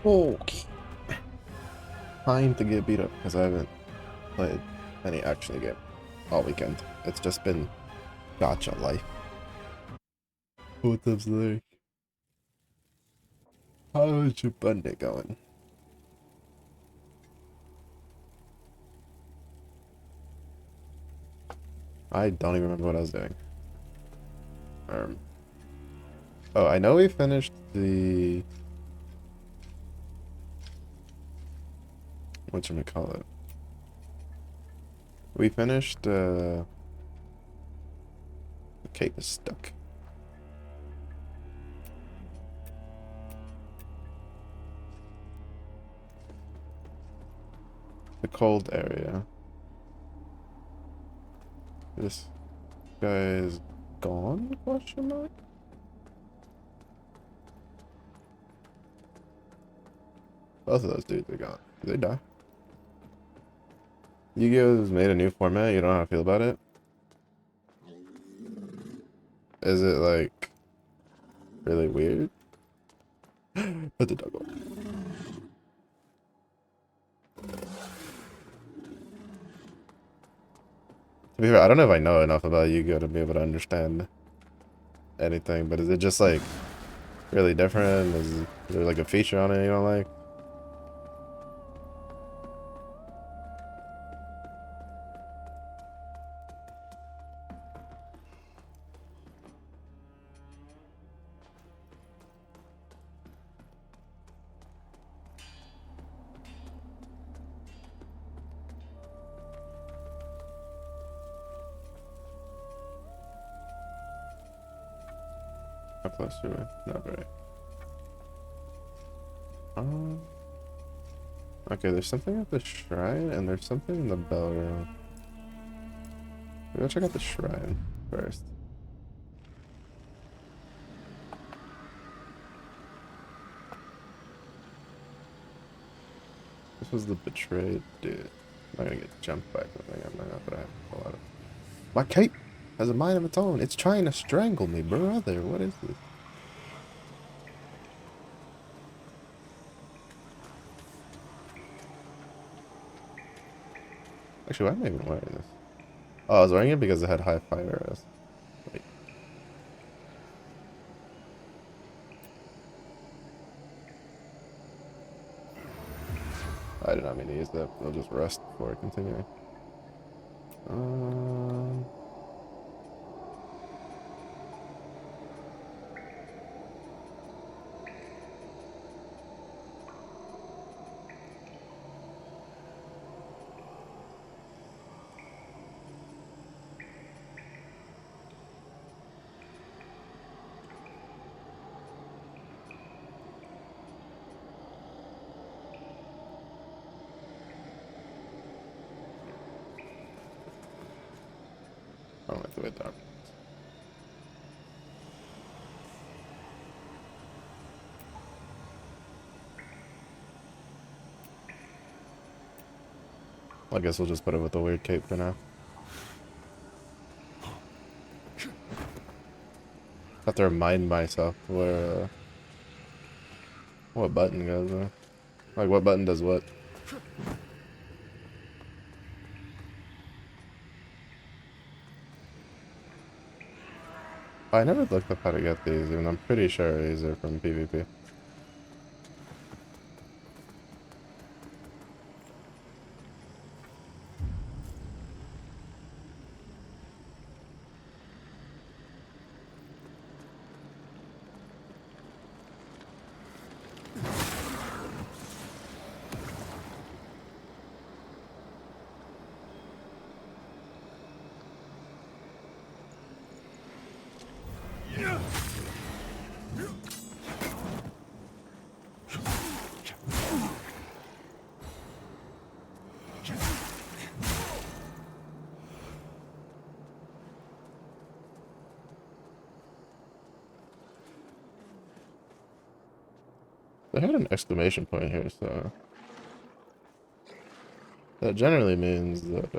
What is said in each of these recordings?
Okay. Time to get beat up because I haven't played any action game all weekend. It's just been gotcha life. What's up, Larry? How's your Monday going? I don't even remember what I was doing. Um, oh, I know we finished the whatchamacallit. We finished the cape is stuck. The cold area. This guy is gone? Question mark? Both of those dudes are gone. Did they die? Yu-Gi-Oh's made a new format. You don't know how to feel about it? Is it like really weird? Put the dog away. To be fair, I don't know if I know enough about Yu-Gi-Oh to be able to understand anything, but is it just like really different? Is there like a feature on it you don't like? How close to it? Not very. Um, okay, there's something at the shrine, and there's something in the bell room. We'll go check out the shrine first. This was the betrayed dude. I'm not gonna get jumped by something. I'm not gonna have a lot of. My cape has a mind of its own. It's trying to strangle me, brother. What is this? Actually, why am I even wearing this? Oh, I was wearing it because it had high fire arrows. Wait. I did not mean to use that. I'll just rest before continuing. Um, I don't like the way that. I guess we'll just put it with the weird cape for now. Have to remind myself where what button goes. Like what button does what. I never looked up how to get these, and I'm pretty sure these are from PvP. They had an exclamation point here, so that generally means that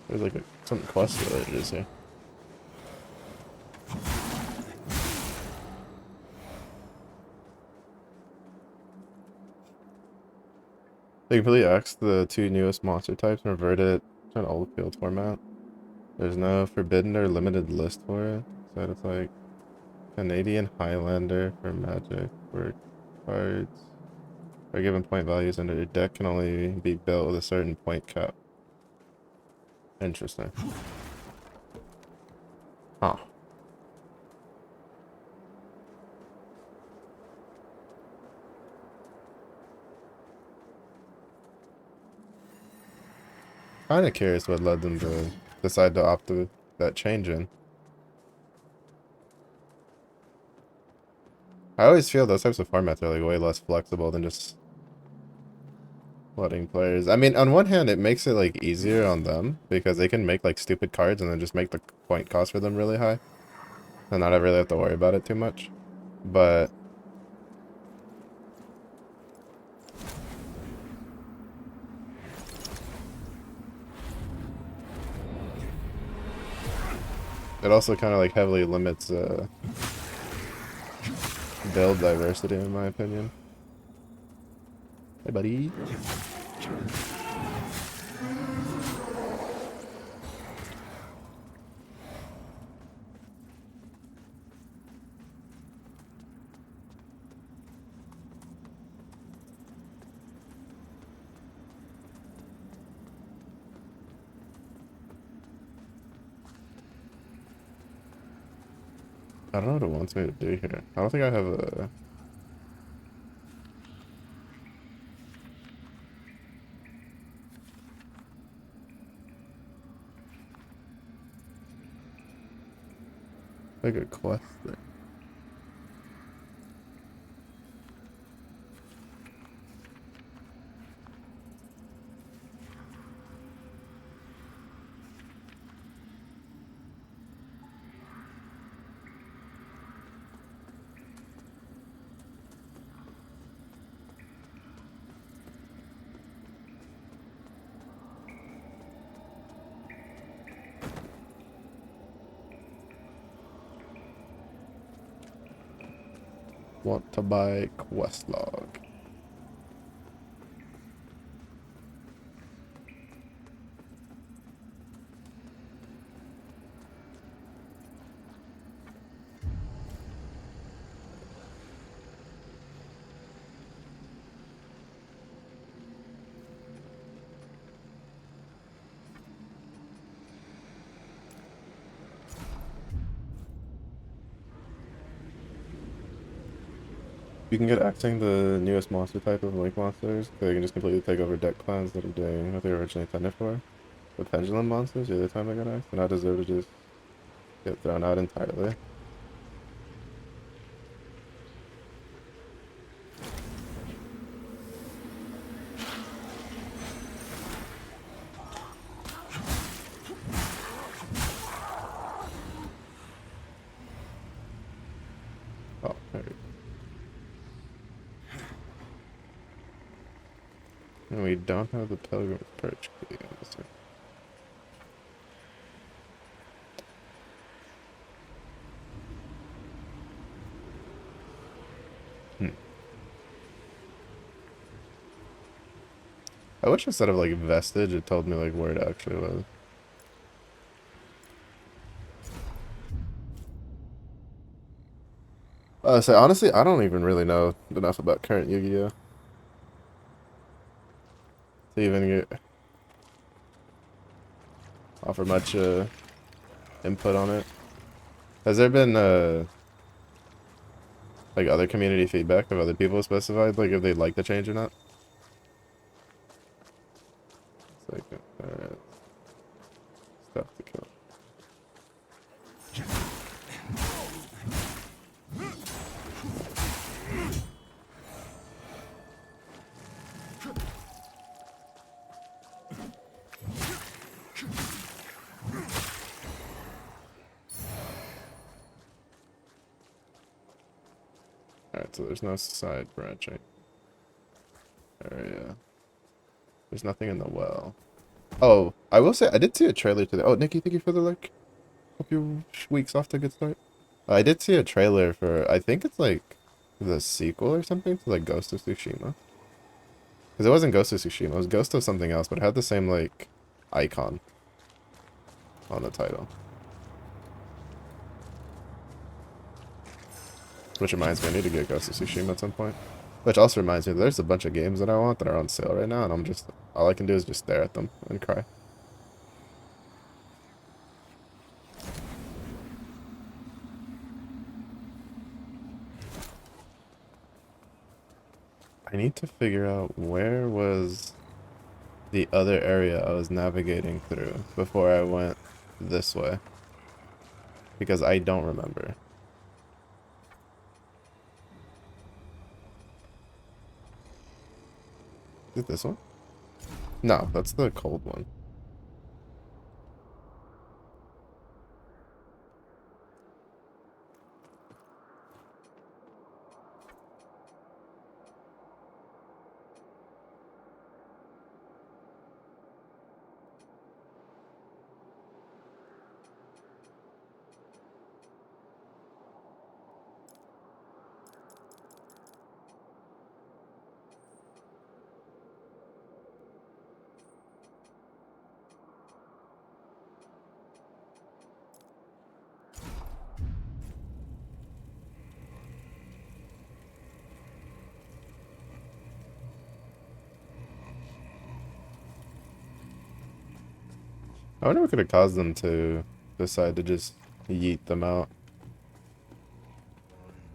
there's like some quest villages here. They completely axed the two newest monster types and reverted it to an old field format. There's no forbidden or limited list for it. So it's like Canadian Highlander for magic, where cards or given point values under your deck can only be built with a certain point cap. Interesting. Huh. Kinda curious what led them to decide to opt to that change in. I always feel those types of formats are like way less flexible than just letting players. I mean, on one hand, it makes it like easier on them because they can make like stupid cards and then just make the point cost for them really high, and not really have to worry about it too much. But it also kind of like heavily limits build diversity, in my opinion. Hey, buddy. I don't know what it wants me to do here. I don't think I have a... like a quest thing. Want to buy quest log. You can get acting the newest monster type of Link monsters, so they can just completely take over deck plans that are doing what they were originally intended for. The pendulum monsters, the other time they got axed, and I deserve to just get thrown out entirely. Oh, there we go. And we don't have the Pilgrim's Perch key. I wish instead of like Vestige, it told me like where it actually was. So honestly, I don't even really know enough about current Yu-Gi-Oh! To even offer much input on it. Has there been like other community feedback of other people specified, like if they'd like the change or not? It's like, alright. Stuff to kill. Alright, so there's no side branching. Area. There's nothing in the well. Oh, I will say, I did see a trailer today. Oh, Nikki, thank you for the like. Hope your week's off to a good start. I did see a trailer for, I think it's like the sequel or something to like Ghost of Tsushima. Because Because it wasn't Ghost of Tsushima, it was Ghost of something else, but it had the same, like, icon on the title. Which reminds me, I need to get Ghost of Tsushima at some point. Which also reminds me, there's a bunch of games that I want that are on sale right now, and I'm just, all I can do is just stare at them and cry. I need to figure out where was the other area I was navigating through before I went this way. Because I don't remember. Is it this one? No, that's the cold one. I wonder what could have caused them to decide to just yeet them out.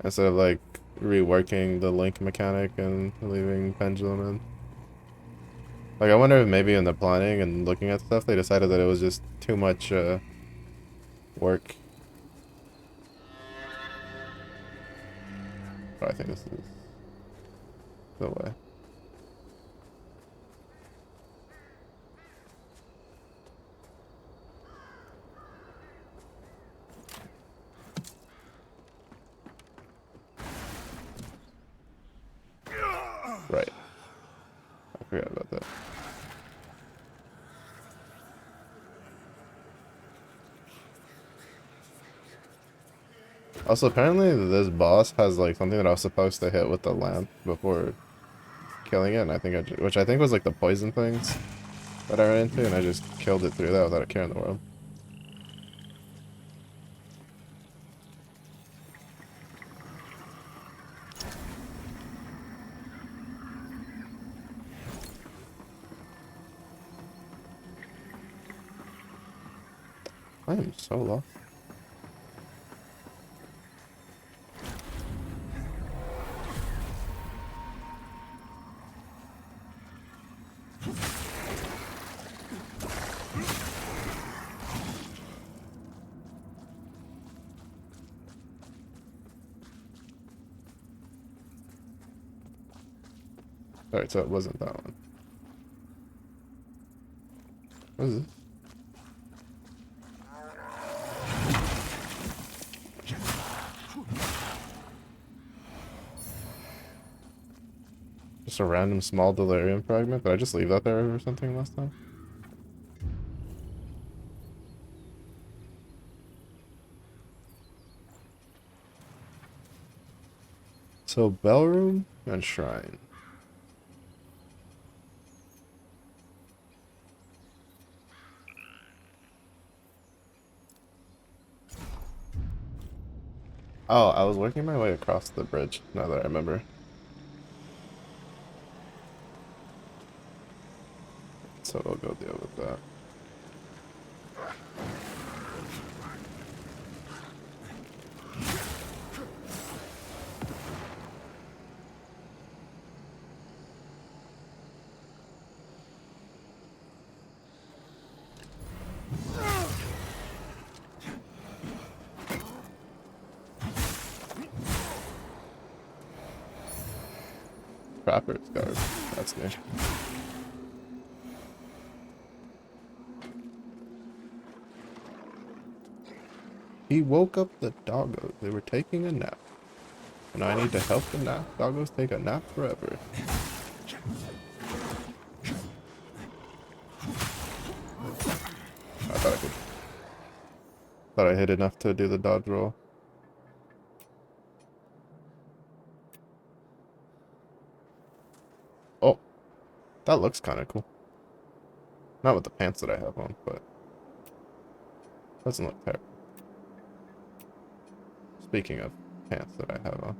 Instead of like reworking the link mechanic and leaving Pendulum in. Like I wonder if maybe in the planning and looking at stuff they decided that it was just too much work. But I think this is the way. Right. I forgot about that. Also, apparently this boss has like something that I was supposed to hit with the lamp before killing it, and I think which I think was like the poison things that I ran into, and I just killed it through that without a care in the world. I am so lost. Alright, so it wasn't that one. What is this? Just a random small delirium fragment? Did I just leave that there or something last time? So, bell room and shrine. Oh, I was working my way across the bridge, now that I remember. So we'll go deal with that. Trapper's guard. That's new. He woke up the doggos. They were taking a nap. And I need to help the doggos take a nap forever. I thought I could. Thought I hit enough to do the dodge roll. Oh. That looks kind of cool. Not with the pants that I have on, but doesn't look terrible. Speaking of pants that I have on.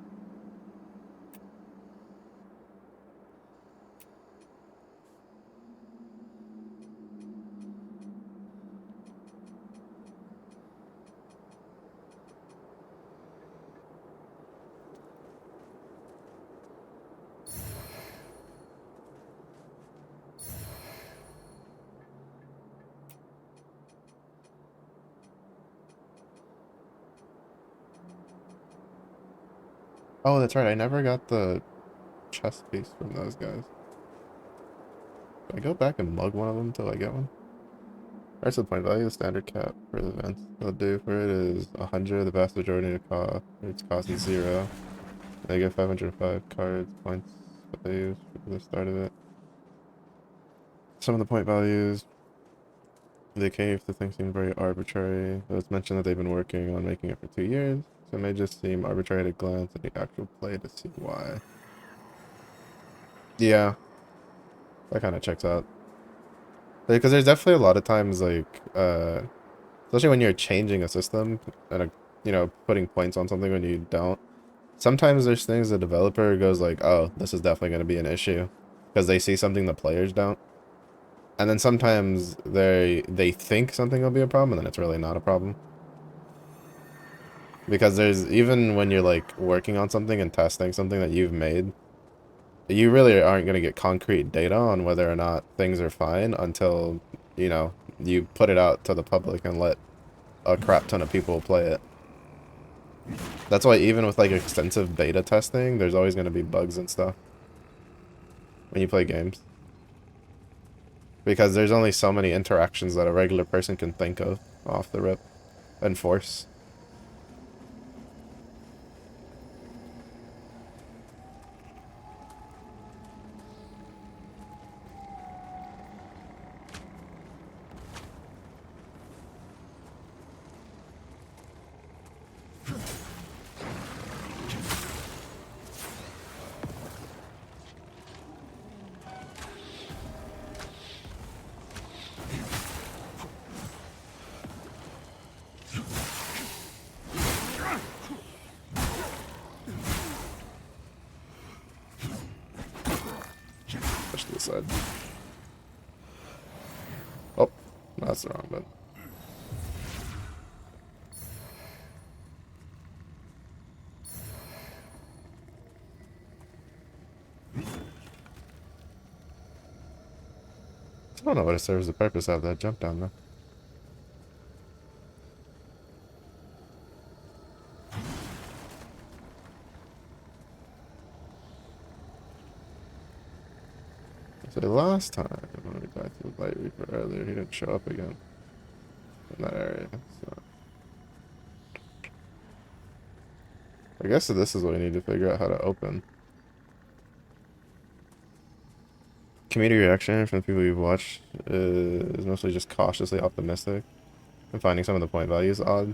Oh, that's right. I never got the chest piece from those guys. Can I go back and mug one of them till I get one? Alright, so the point value, the standard cap for the events they'll do for it is 100. The vast majority of its cost is 0. They get 505 cards, points, what they use for the start of it. Some of the point values, they cave, the thing seemed very arbitrary. It was mentioned that they've been working on making it for 2 years, so it may just seem arbitrary at a glance at the actual play to see why. Yeah, that kind of checks out. Because there's definitely a lot of times, like, especially when you're changing a system and, you know, putting points on something when you don't. Sometimes there's things the developer goes like, oh, this is definitely going to be an issue because they see something the players don't. And then sometimes they think something will be a problem and then it's really not a problem. Because there's, even when you're like working on something and testing something that you've made, you really aren't going to get concrete data on whether or not things are fine until, you know, you put it out to the public and let a crap ton of people play it. That's why even with like extensive beta testing, there's always going to be bugs and stuff when you play games. Because there's only so many interactions that a regular person can think of off the rip and force. Push to the side. Oh, no, that's the wrong button. I don't know what it serves the purpose of that jump down though. So the last time when we died to the Light Reaper earlier, he didn't show up again in that area. So I guess this is what we need to figure out how to open. Community reaction from the people you've watched is mostly just cautiously optimistic and finding some of the point values odd.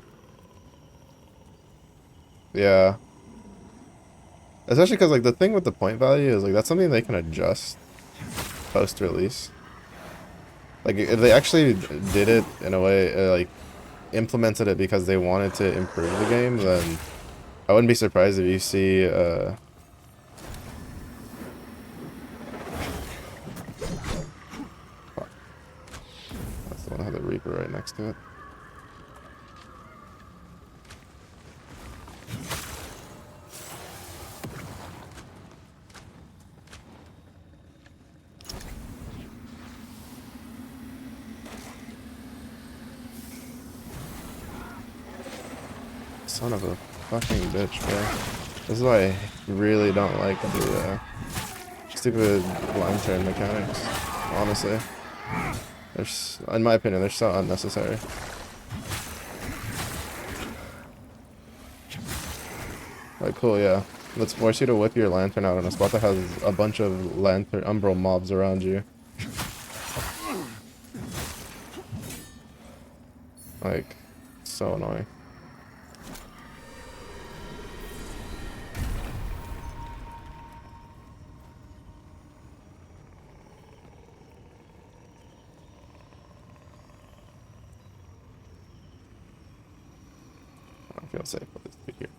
Yeah. Especially because, like, the thing with the point value is, like, that's something they can adjust post-release. Like, if they actually did it in a way, like, implemented it because they wanted to improve the game, then I wouldn't be surprised if you see, that's the one that had the Reaper right next to it. Son of a fucking bitch, bro. This is why I really don't like the stupid line turn mechanics, honestly. There's, in my opinion, they're so unnecessary. Like, cool, yeah. Let's force you to whip your lantern out in a spot that has a bunch of lantern umbral mobs around you. Like, so annoying. feel safe with this dude here.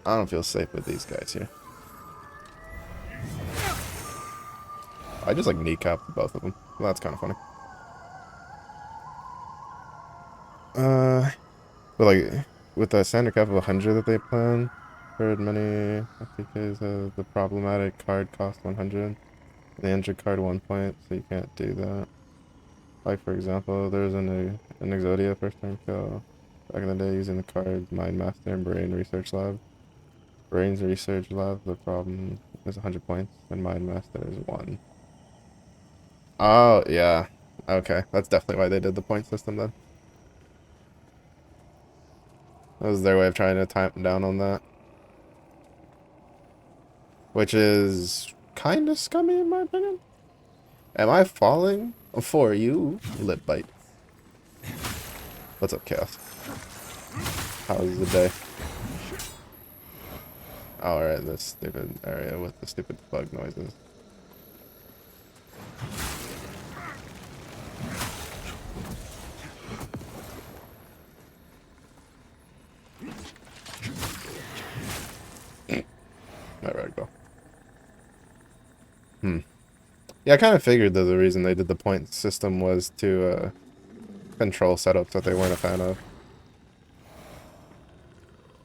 I don't feel safe with these guys here. I just like kneecapped both of them. Well, that's kind of funny. But like with the standard cap of 100 that they plan, heard many I think is the problematic card cost 100. The injured card 1 point, so you can't do that. Like for example, there's an Exodia first turn kill back in the day using the cards Mind Master and Brain Research Lab. Brain's Research Lab, the problem is 100 points, and Mind Master is 1. Oh, yeah. Okay, that's definitely why they did the point system then. That was their way of trying to tamp down on that. Which is kind of scummy in my opinion. Am I falling for you, Lip Bite? What's up, Chaos? How's the day? Alright, this stupid area with the stupid bug noises. Alright, go. Yeah, I kind of figured that the reason they did the point system was to control setups that they weren't a fan of.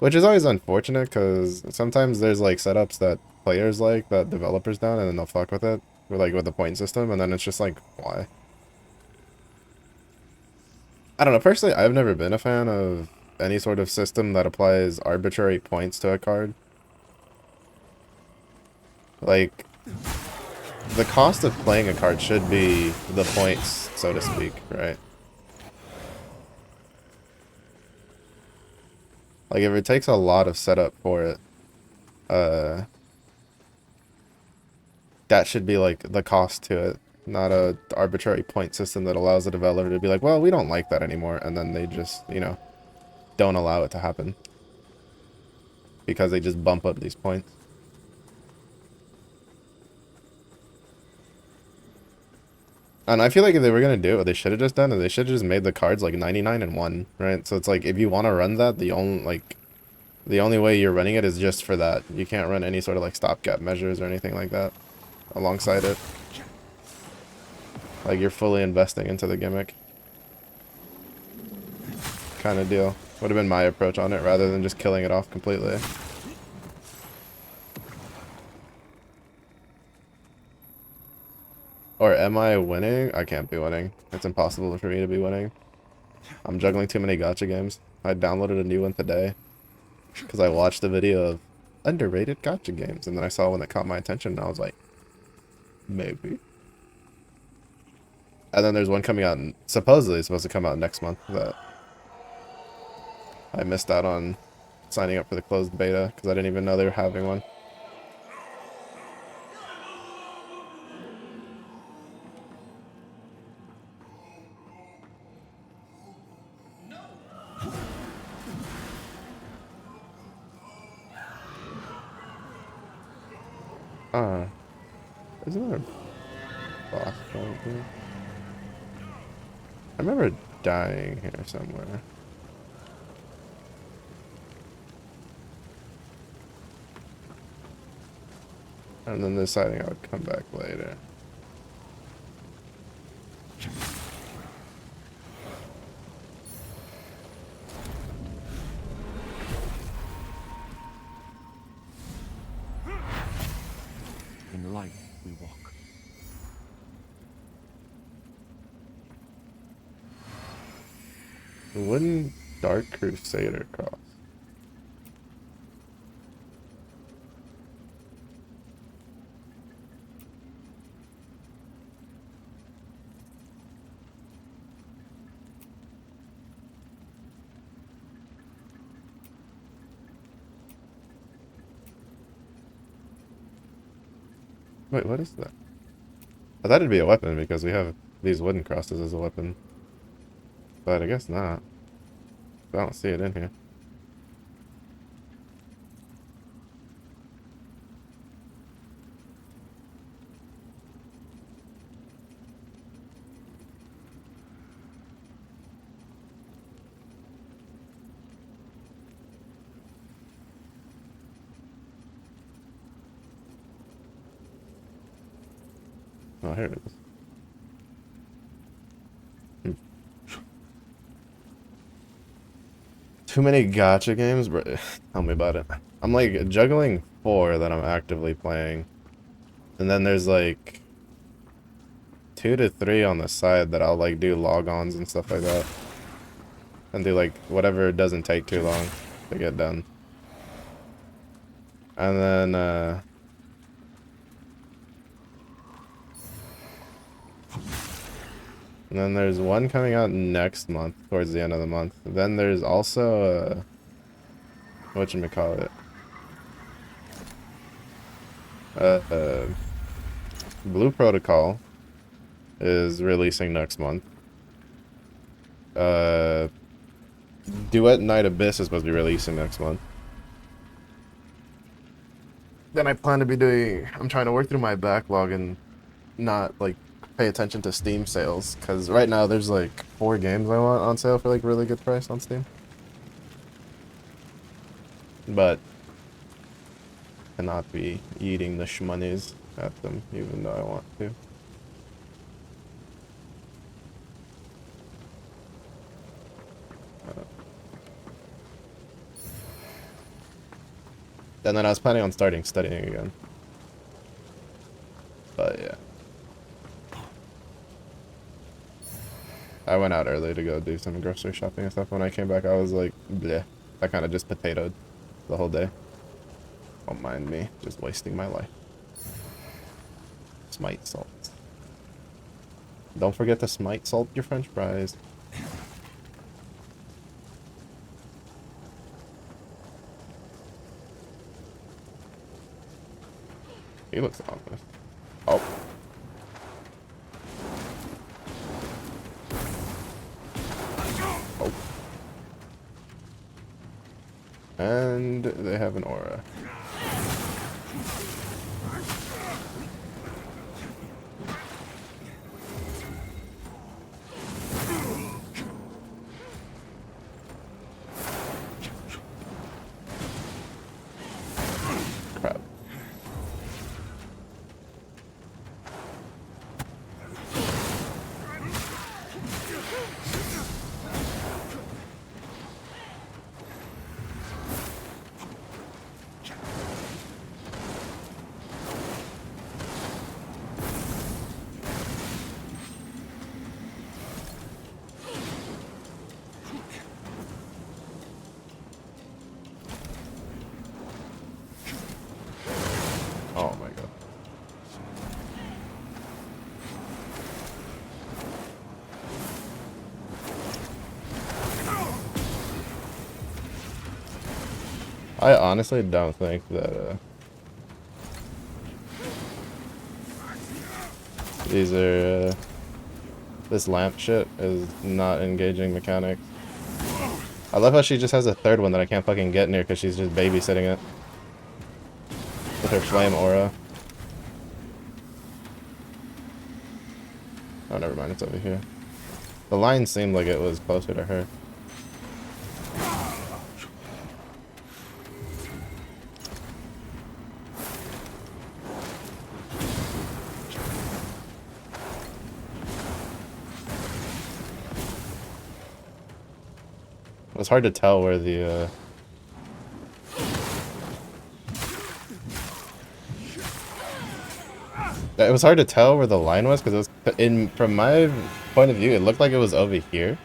Which is always unfortunate, because sometimes there's like setups that players like, that developers don't, and then they'll fuck with it. With the point system, and then it's just like, why? I don't know, personally, I've never been a fan of any sort of system that applies arbitrary points to a card. Like, the cost of playing a card should be the points, so to speak, right? Like, if it takes a lot of setup for it, that should be, like, the cost to it. Not a arbitrary point system that allows the developer to be like, well, we don't like that anymore, and then they just, you know, don't allow it to happen. Because they just bump up these points. And I feel like if they were gonna do it, what they should have just done is they should have just made the cards like 99 and 1, right? So it's like, if you want to run that, the only way you're running it is just for that. You can't run any sort of like stopgap measures or anything like that alongside it. Like, you're fully investing into the gimmick. Kind of deal. Would have been my approach on it rather than just killing it off completely. Or am I winning? I can't be winning. It's impossible for me to be winning. I'm juggling too many gacha games. I downloaded a new one today because I watched a video of underrated gacha games, and then I saw one that caught my attention, and I was like, maybe. And then there's one coming out, supposedly it's supposed to come out next month, that I missed out on signing up for the closed beta because I didn't even know they were having one. Isn't there a boss fight here? I remember dying here somewhere. And then deciding I would come back later. In light we walk. Wooden Dark Crusader cross. Wait, what is that? I thought it'd be a weapon because we have these wooden crosses as a weapon. But I guess not. I don't see it in here. Oh, here it is. Too many gacha games, bro. Tell me about it. I'm like juggling 4 that I'm actively playing, and then there's like 2 to 3 on the side that I'll like do log-ons and stuff like that, and do like whatever doesn't take too long to get done. And then there's one coming out next month, towards the end of the month. Then there's also whatchamacallit? Blue Protocol is releasing next month. Duet Night Abyss is supposed to be releasing next month. Then I plan to be doing... I'm trying to work through my backlog and not, like, pay attention to Steam sales. Because right now there's, like, 4 games I want on sale for, like, really good price on Steam. But cannot be eating the shmonies at them, even though I want to. And then I was planning on studying again. But yeah. I went out early to go do some grocery shopping and stuff. When I came back, I was like, bleh. I kind of just potatoed the whole day. Don't mind me, just wasting my life. Smite salt. Don't forget to smite salt your french fries. He looks ominous. Oh. Oh. And they have an aura. Crap. Oh my god. I honestly don't think that these are this lamp shit is not engaging mechanics. I love how she just has a third one that I can't fucking get near because she's just babysitting it with her flame aura. Oh, never mind, it's over here. The line seemed like it was closer to her. It was hard to tell where the it was hard to tell where the line was because it was from my point of view it looked like it was over here.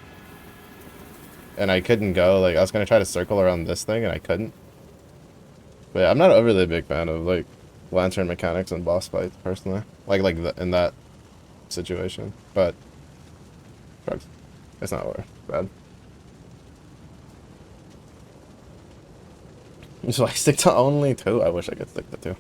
And I couldn't go, like I was gonna try to circle around this thing and I couldn't. But yeah, I'm not overly a big fan of like lantern mechanics and boss fights personally. In that situation. But drugs. It's not bad. So I stick to only 2? I wish I could stick to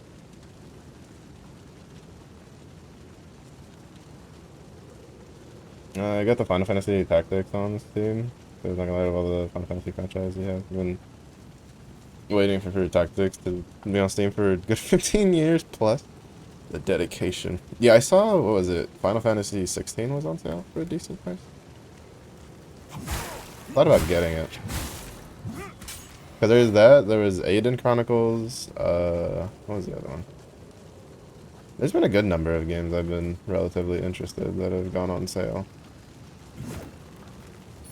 2. I got the Final Fantasy Tactics on Steam. There's not gonna lie, all the Final Fantasy franchise you have. I've been waiting for Tactics to be on Steam for a good 15 years plus. The dedication. Yeah, I saw, what was it? Final Fantasy 16 was on sale for a decent price. Thought about getting it. Because there's that, there was Aiden Chronicles, what was the other one? There's been a good number of games I've been relatively interested that have gone on sale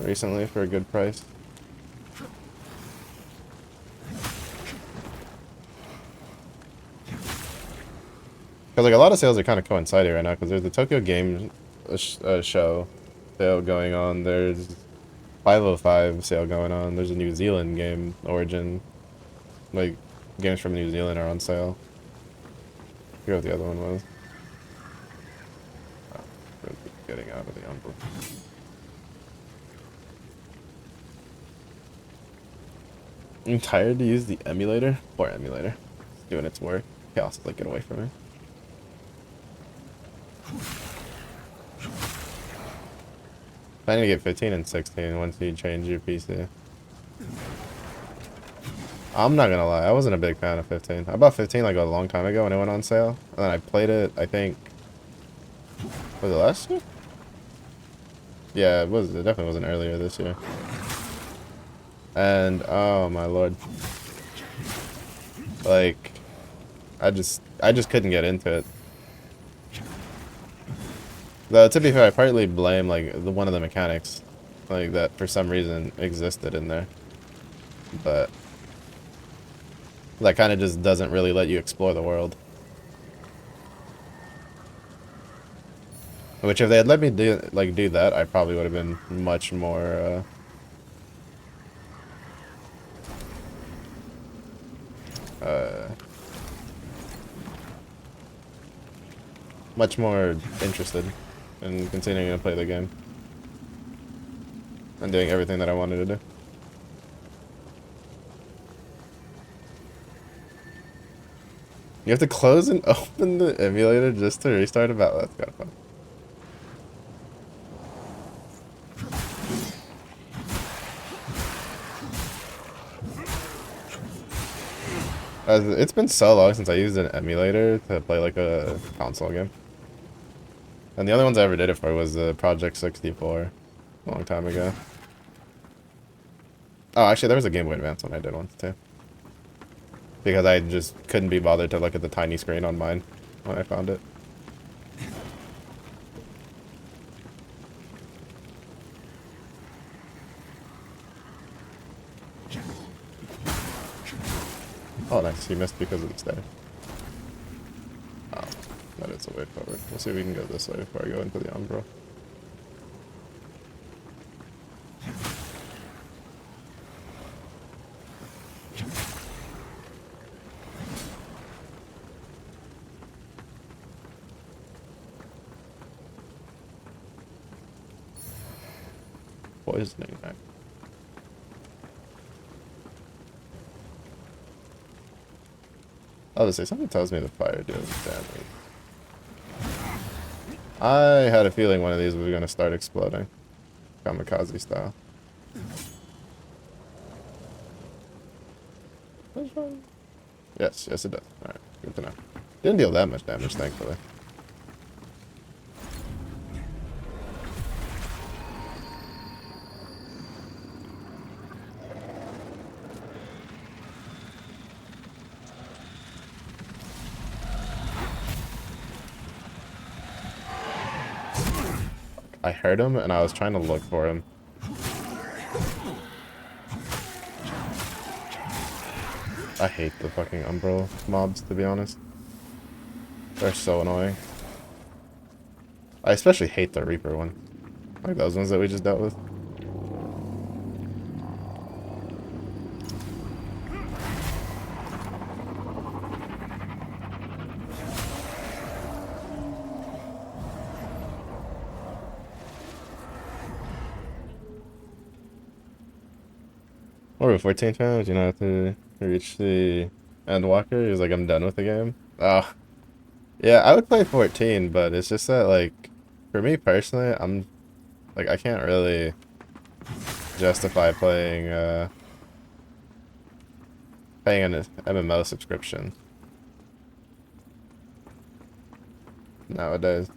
recently for a good price. Because like a lot of sales are kind of coinciding right now. Because there's the Tokyo Game Show sale going on. There's 505 sale going on. There's a New Zealand game, Origin. Like games from New Zealand are on sale. I forget what the other one was. Oh, really getting out of the envelope. I'm tired to use the emulator. Poor emulator. It's doing its work. Chaos is like, get away from me. Planning to get 15 and 16 once you change your PC. I'm not gonna lie, I wasn't a big fan of 15. I bought 15 like a long time ago when it went on sale. And then I played it, I think... Was it last year? Yeah, it was. It definitely wasn't earlier this year. And, oh my lord. Like, I just couldn't get into it. Though, to be fair, I partly blame, like, one of the mechanics. Like, that for some reason existed in there. But... that kind of just doesn't really let you explore the world. Which, if they had let me do that, I probably would have been much more, much more interested in continuing to play the game. And doing everything that I wanted to do. You have to close and open the emulator just to restart it? That's kind of fun. It's been so long since I used an emulator to play like a console game. And the only ones I ever did it for was Project 64 a long time ago. Oh, actually, there was a Game Boy Advance one I did once too. Because I just couldn't be bothered to look at the tiny screen on mine when I found it. Oh, nice. You missed because of the stairs. Oh, that is a way forward. We'll see if we can go this way before I go into the Umbra. Poisoning back. Obviously, something tells me the fire deals damage. I had a feeling one of these was going to start exploding. Kamikaze style. Yes, yes it does. Alright, good to know. Didn't deal that much damage, thankfully. I heard him and I was trying to look for him. I hate the fucking Umbra mobs, to be honest. They're so annoying. I especially hate the Reaper one. Like those ones that we just dealt with. Or with 14 times, you know, to reach the Endwalker. He was like, I'm done with the game. Oh. Yeah, I would play 14, but it's just that, like, for me personally, I can't really justify paying an MMO subscription nowadays.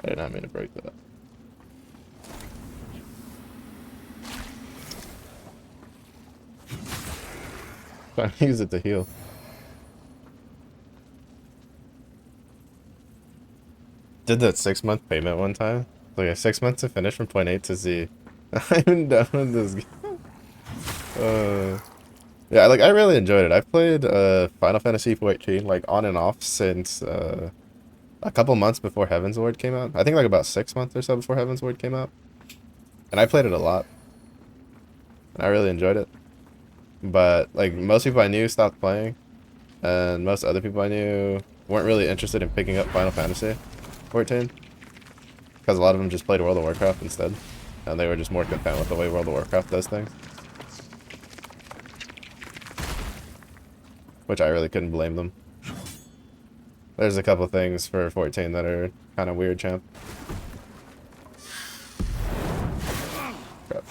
I did not mean to break that. Trying to use it to heal. Did that 6-month payment one time. Like a 6 months to finish from point A to Z. I'm done with this game. Yeah, like I really enjoyed it. I've played Final Fantasy 14 like on and off since a couple months before Heaven's Ward came out. I think like about 6 months or so before Heaven's Ward came out. And I played it a lot. And I really enjoyed it. But like most people I knew stopped playing, and most other people I knew weren't really interested in picking up Final Fantasy 14 because a lot of them just played World of Warcraft instead, and they were just more content with the way World of Warcraft does things, which I really couldn't blame them. There's a couple things for 14 that are kind of weird, champ. Crap.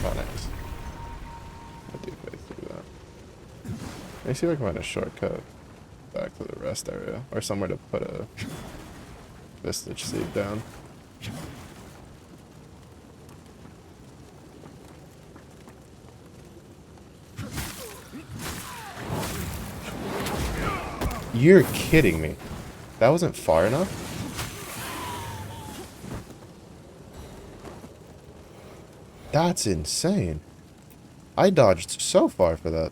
Oh, nice. I do play through that. Let me see if I can find a shortcut back to the rest area, or somewhere to put a Vistage Seed down. You're kidding me. That wasn't far enough? That's insane. I dodged so far for that.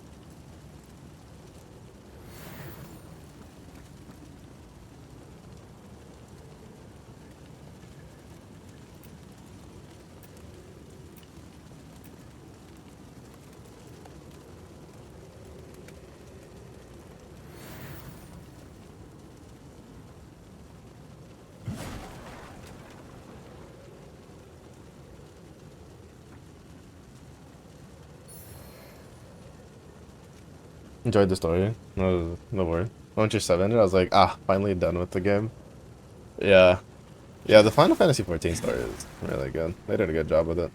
Enjoyed the story. No word. Once your 7 ended, I was like, finally done with the game. Yeah. Yeah, the Final Fantasy 14 story is really good. They did a good job with it.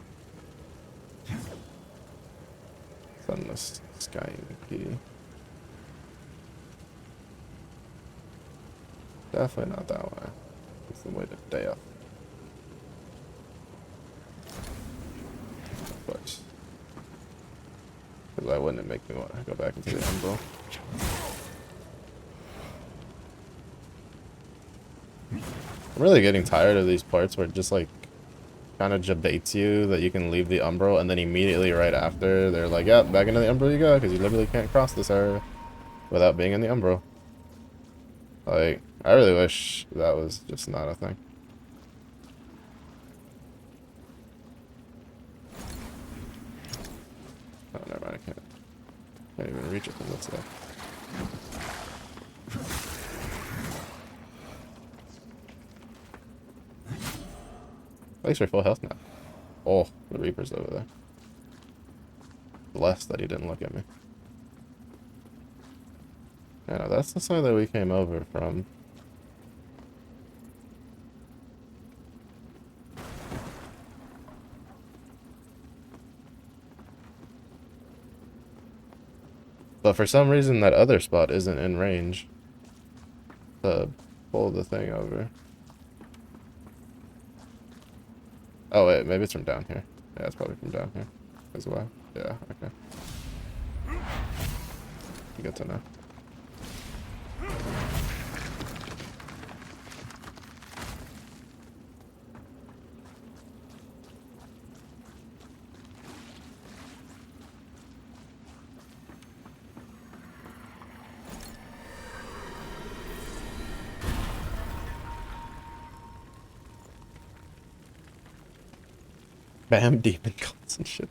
Sunless Sky key. Definitely not that way. It's the way to Daya. Of course. Because why wouldn't it make me want to go back into the Umbral? I'm really getting tired of these parts where it just like kind of debates you that you can leave the Umbral, and then immediately right after they're like, yeah, back into the Umbral you go, because you literally can't cross this area without being in the Umbral. Like, I really wish that was just not a thing. Oh, never mind, I can't even reach it from this side. At least we're full health now. Oh, the Reaper's over there. Blessed that he didn't look at me. Yeah, no, that's the side that we came over from. But for some reason, that other spot isn't in range to pull the thing over. Oh, wait, maybe it's from down here. Yeah, it's probably from down here as well. Yeah, okay. Good to know. Bam, demon cults and shit.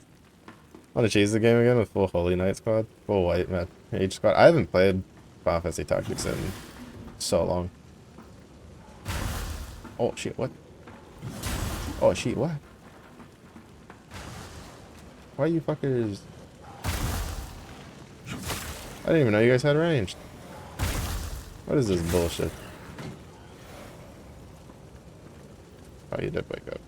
Want to cheese the game again with full Holy Knight squad? Full white mage squad? I haven't played Final Fantasy Tactics in so long. Oh shit, what? Oh shit, what? Why you fuckers? I didn't even know you guys had ranged. What is this bullshit? Oh, you did wake up.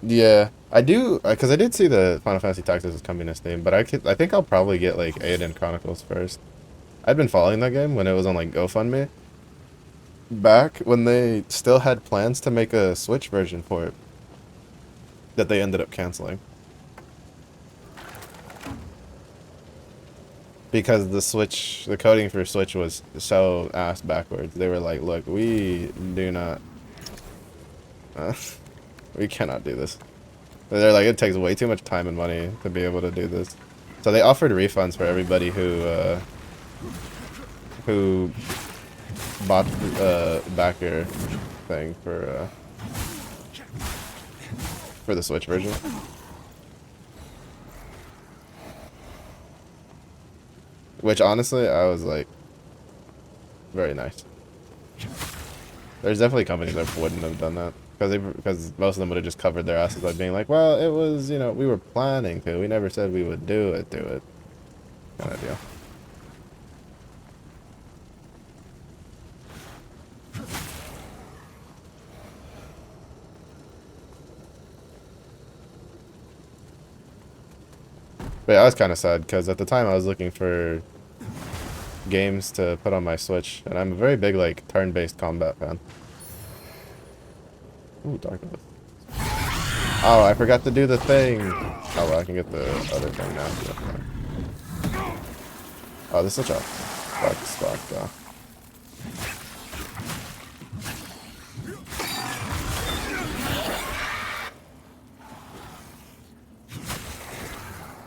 Yeah, I do, because I did see the Final Fantasy Tactics is coming to Steam, but I think I'll probably get like Aiden Chronicles first. I'd been following that game when it was on like GoFundMe, back when they still had plans to make a Switch version for it, that they ended up canceling. Because the coding for Switch was so ass backwards. They were like, look, we do not, we cannot do this. They're like, it takes way too much time and money to be able to do this. So they offered refunds for everybody who bought backer thing for the Switch version. Which honestly, I was like, very nice. There's definitely companies that wouldn't have done that because most of them would have just covered their asses by being like, well, it was, you know, we were planning to. We never said we would do it. Kind of deal. But yeah, I was kind of sad because at the time I was looking for games to put on my Switch, and I'm a very big like turn-based combat fan. Ooh, Darkness. Oh, I forgot to do the thing. Oh, well, I can get the other thing now. Oh, this is such a fuck spot, though.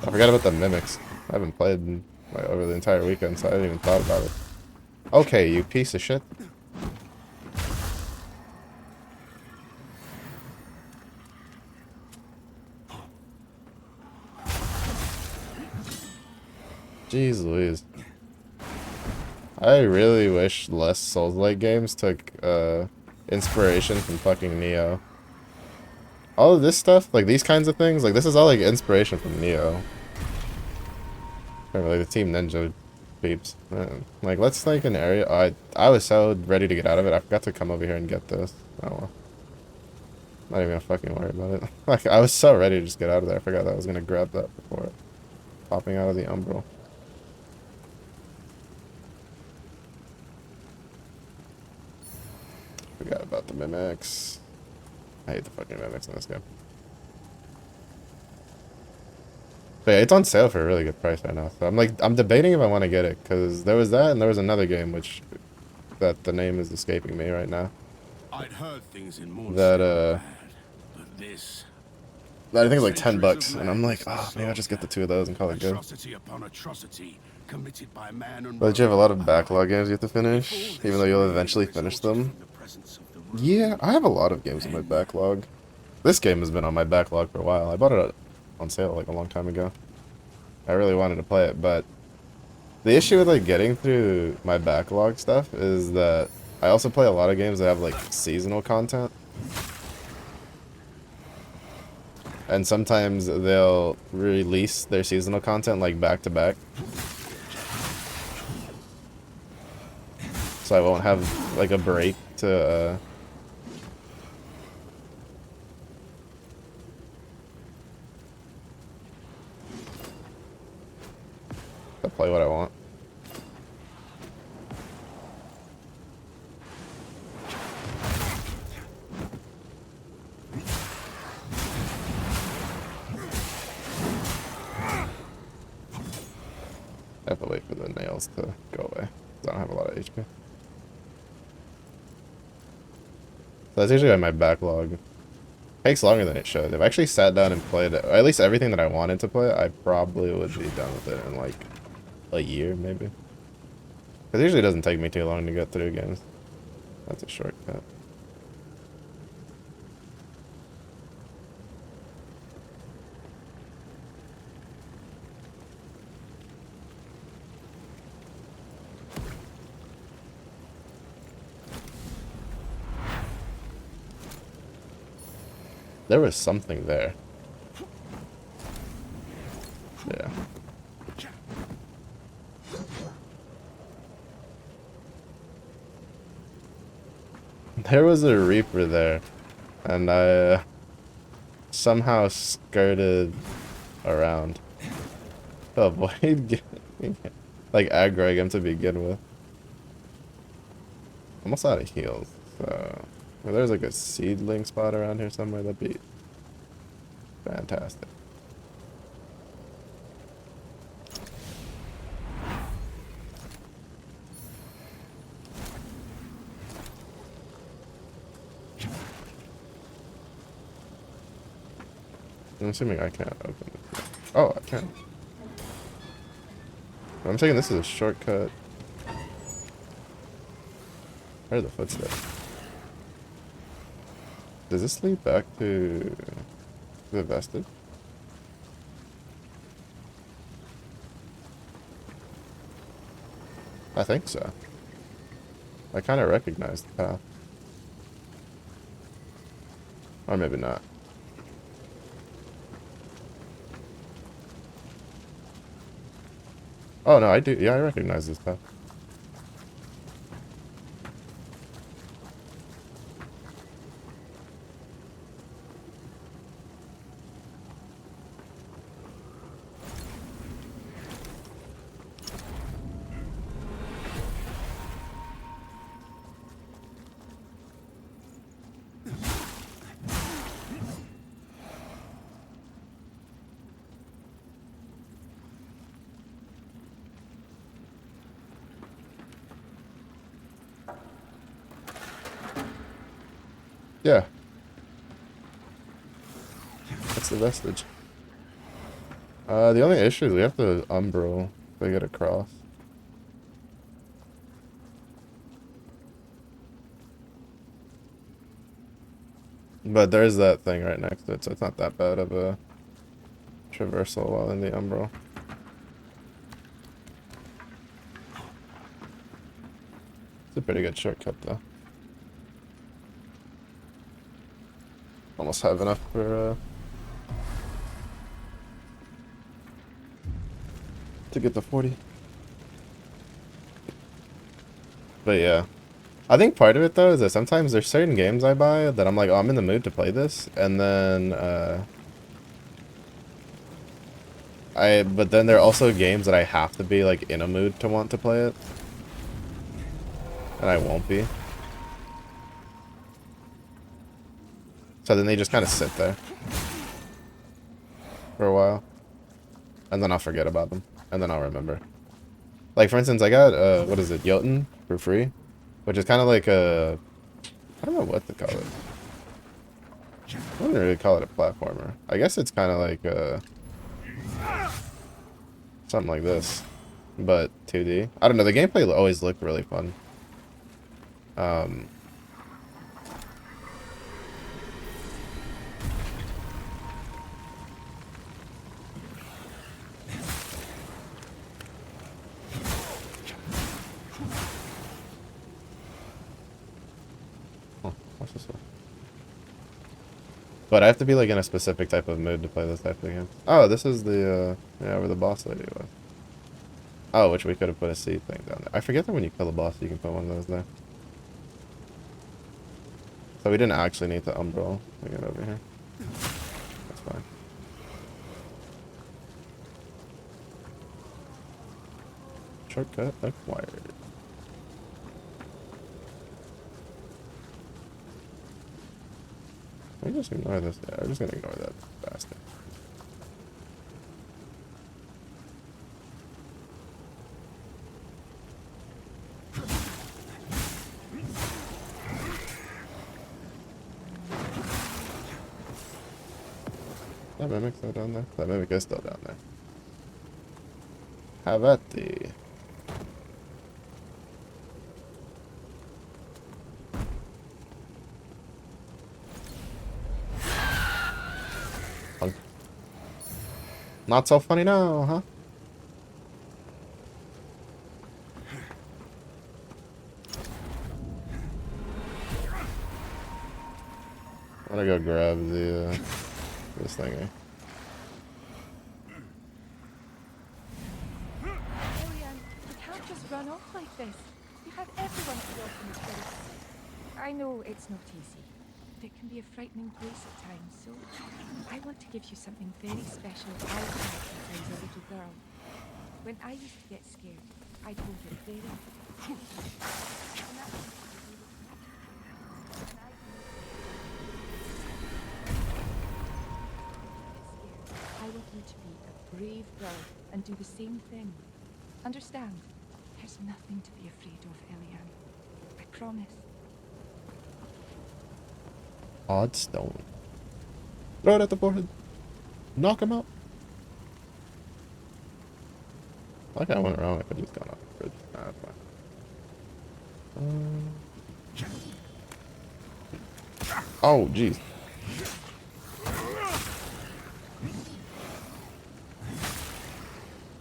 I forgot about the mimics. I haven't played like, over the entire weekend, so I didn't even thought about it. Okay, you piece of shit. Jeez Louise. I really wish less Souls-like games took inspiration from fucking Neo. All of this stuff, like these kinds of things, like this is all like inspiration from Neo. Or, like the Team Ninja peeps. Man. Like let's like an area. I was so ready to get out of it. I forgot to come over here and get this. Oh well. Not even gonna fucking worry about it. Like I was so ready to just get out of there. I forgot that I was gonna grab that before popping out of the umbral. Forgot about the mimics. I hate the fucking mimics in this game. But yeah, it's on sale for a really good price right now. So I'm debating if I want to get it because there was that and there was another game that the name is escaping me right now. I'd heard things in That but this that I think is like $10, and I'm like, oh, maybe I'll just get the two of those and call it good. atrocity upon atrocity committed by man and But you have a lot of backlog games you have to finish, even though you'll eventually finish them. Yeah, I have a lot of games in my backlog. This game has been on my backlog for a while. I bought it on sale like a long time ago. I really wanted to play it, but the issue with like getting through my backlog stuff is that I also play a lot of games that have like seasonal content. And sometimes they'll release their seasonal content like back to back. So I won't have like a break to play what I want. I have to wait for the nails to go away. I don't have a lot of HP. So that's usually why my backlog takes longer than it should. If I actually sat down and played it, or at least everything that I wanted to play, I probably would be done with it in like a year, maybe. Because it usually doesn't take me too long to get through games. That's a shortcut. There was something there. Yeah. There was a Reaper there, and I somehow skirted around to avoid getting, like, aggroing him to begin with. Almost out of heals, so well, there's like a seedling spot around here somewhere. That'd be fantastic. I'm assuming I can't open it. Oh, I can. I'm thinking this is a shortcut. Where are the footsteps? Does this lead back to the vestige? I think so. I kind of recognize the path. Or maybe not. Oh no, I do. Yeah, I recognize this path. Yeah. That's the vestige. The only issue is we have to umbral to get across. But there's that thing right next to it, so it's not that bad of a traversal while in the umbral. It's a pretty good shortcut though. Almost have enough for to get the 40. But yeah. I think part of it though is that sometimes there's certain games I buy that I'm like, oh, I'm in the mood to play this, and then but then there are also games that I have to be like in a mood to want to play it. And I won't be. So then they just kind of sit there for a while. And then I'll forget about them. And then I'll remember. Like, for instance, I got, what is it, Jotun for free. Which is kind of like a... I don't know what to call it. I wouldn't really call it a platformer. I guess it's kind of like a... something like this. But 2D. I don't know, the gameplay always looked really fun. What's this one? But I have to be like in a specific type of mood to play this type of game. Oh, this is the, yeah, where the boss lady was. Oh, which we could have put a seed thing down there. I forget that when you kill a boss, you can put one of those there. So we didn't actually need the umbral to get over here. That's fine. Shortcut acquired. Let me just ignore this. Yeah, I'm just gonna ignore that bastard. That mimic's still down there. That mimic is still down there. Have at thee. Punk. Not so funny now, huh? gonna go grab the this thingy. Julian, you can't just run off like this. You have everyone to welcome you to. I know it's not easy. It can be a frightening place at times, so I want to give you something very special I've had since I was a little girl. When I used to get scared, I'd hold it very I want you to be a brave girl and do the same thing. Understand? There's nothing to be afraid of, Eliane. I promise. Odd stone. Throw it at the forehead. Knock him out. Like I went around, I could just gone off the bridge. Nah, that's fine. Oh, jeez.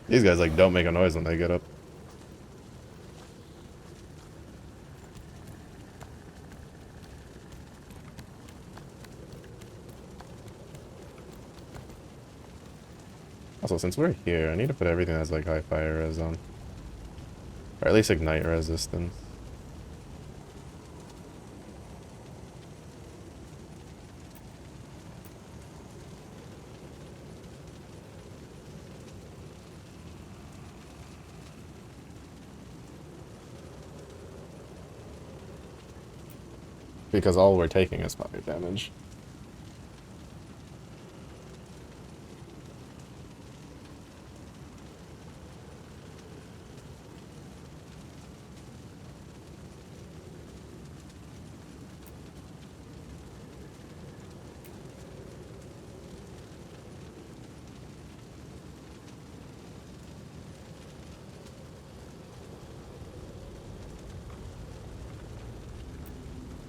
These guys like don't make a noise when they get up. Also, since we're here, I need to put everything that's like high fire res on. Or at least ignite resistance. Because all we're taking is fire damage.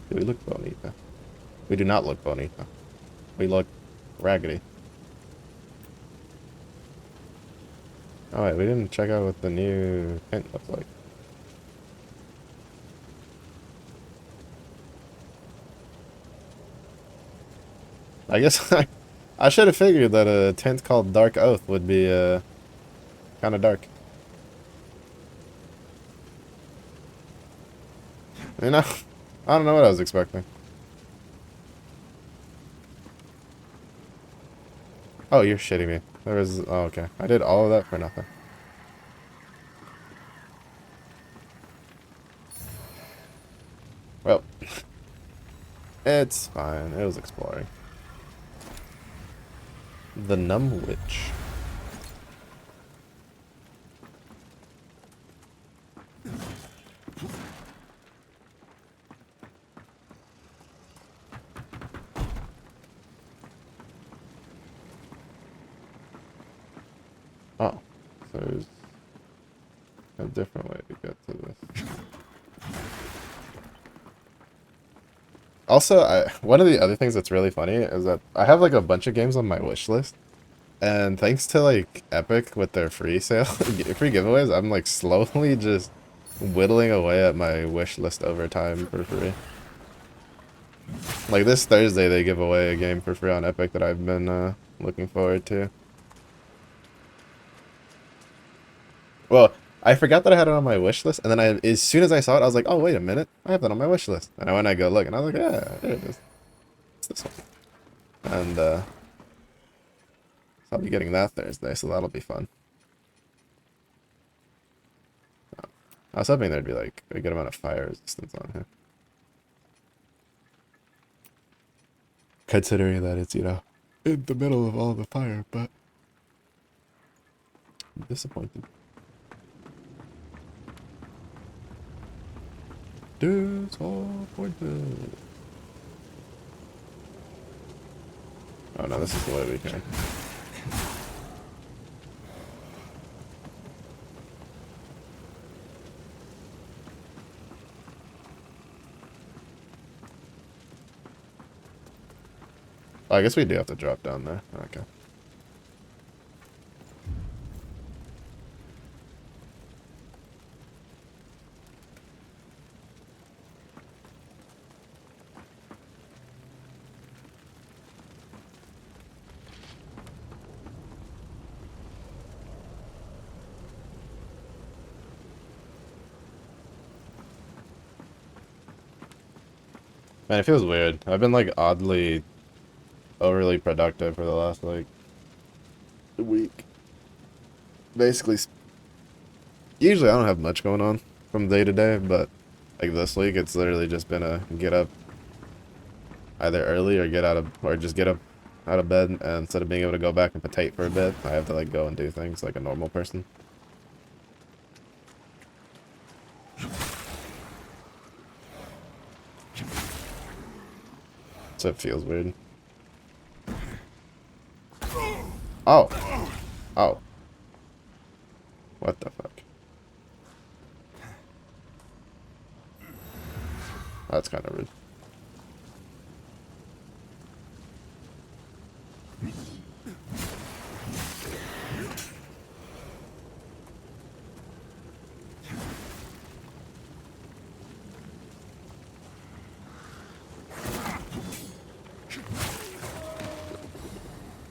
Do we look bonita? We do not look bonita. We look raggedy. Oh wait, we didn't check out what the new tent looks like. I guess I should have figured that a tent called Dark Oath would be kind of dark. You know, I don't know what I was expecting. Oh, you're shitting me. There was... Oh, okay. I did all of that for nothing. Well. It's fine. It was exploring. The Numb Witch. Oh, so there's a different way to get to this. Also, one of the other things that's really funny is that I have like a bunch of games on my wish list, and thanks to like Epic with their free sale, free giveaways, I'm like slowly just whittling away at my wish list over time for free. Like this Thursday, they give away a game for free on Epic that I've been looking forward to. Well, I forgot that I had it on my wish list, and then as soon as I saw it, I was like, oh, wait a minute, I have that on my wish list. And I went and I go look, and I was like, yeah, there it is. It's this one. And, so I'll be getting that Thursday, so that'll be fun. I was hoping there'd be, like, a good amount of fire resistance on here. Considering that it's, you know, in the middle of all the fire, but... I'm disappointed. Disappointed. Oh no, this is the way we can. Oh, I guess we do have to drop down there. Okay. Man, it feels weird. I've been like oddly overly productive for the last like week. Basically, usually I don't have much going on from day to day, but like this week it's literally just been a get up either early or just get up out of bed, and instead of being able to go back and potate for a bit, I have to like go and do things like a normal person. So it feels weird. Oh. Oh. What the fuck? That's kind of rude.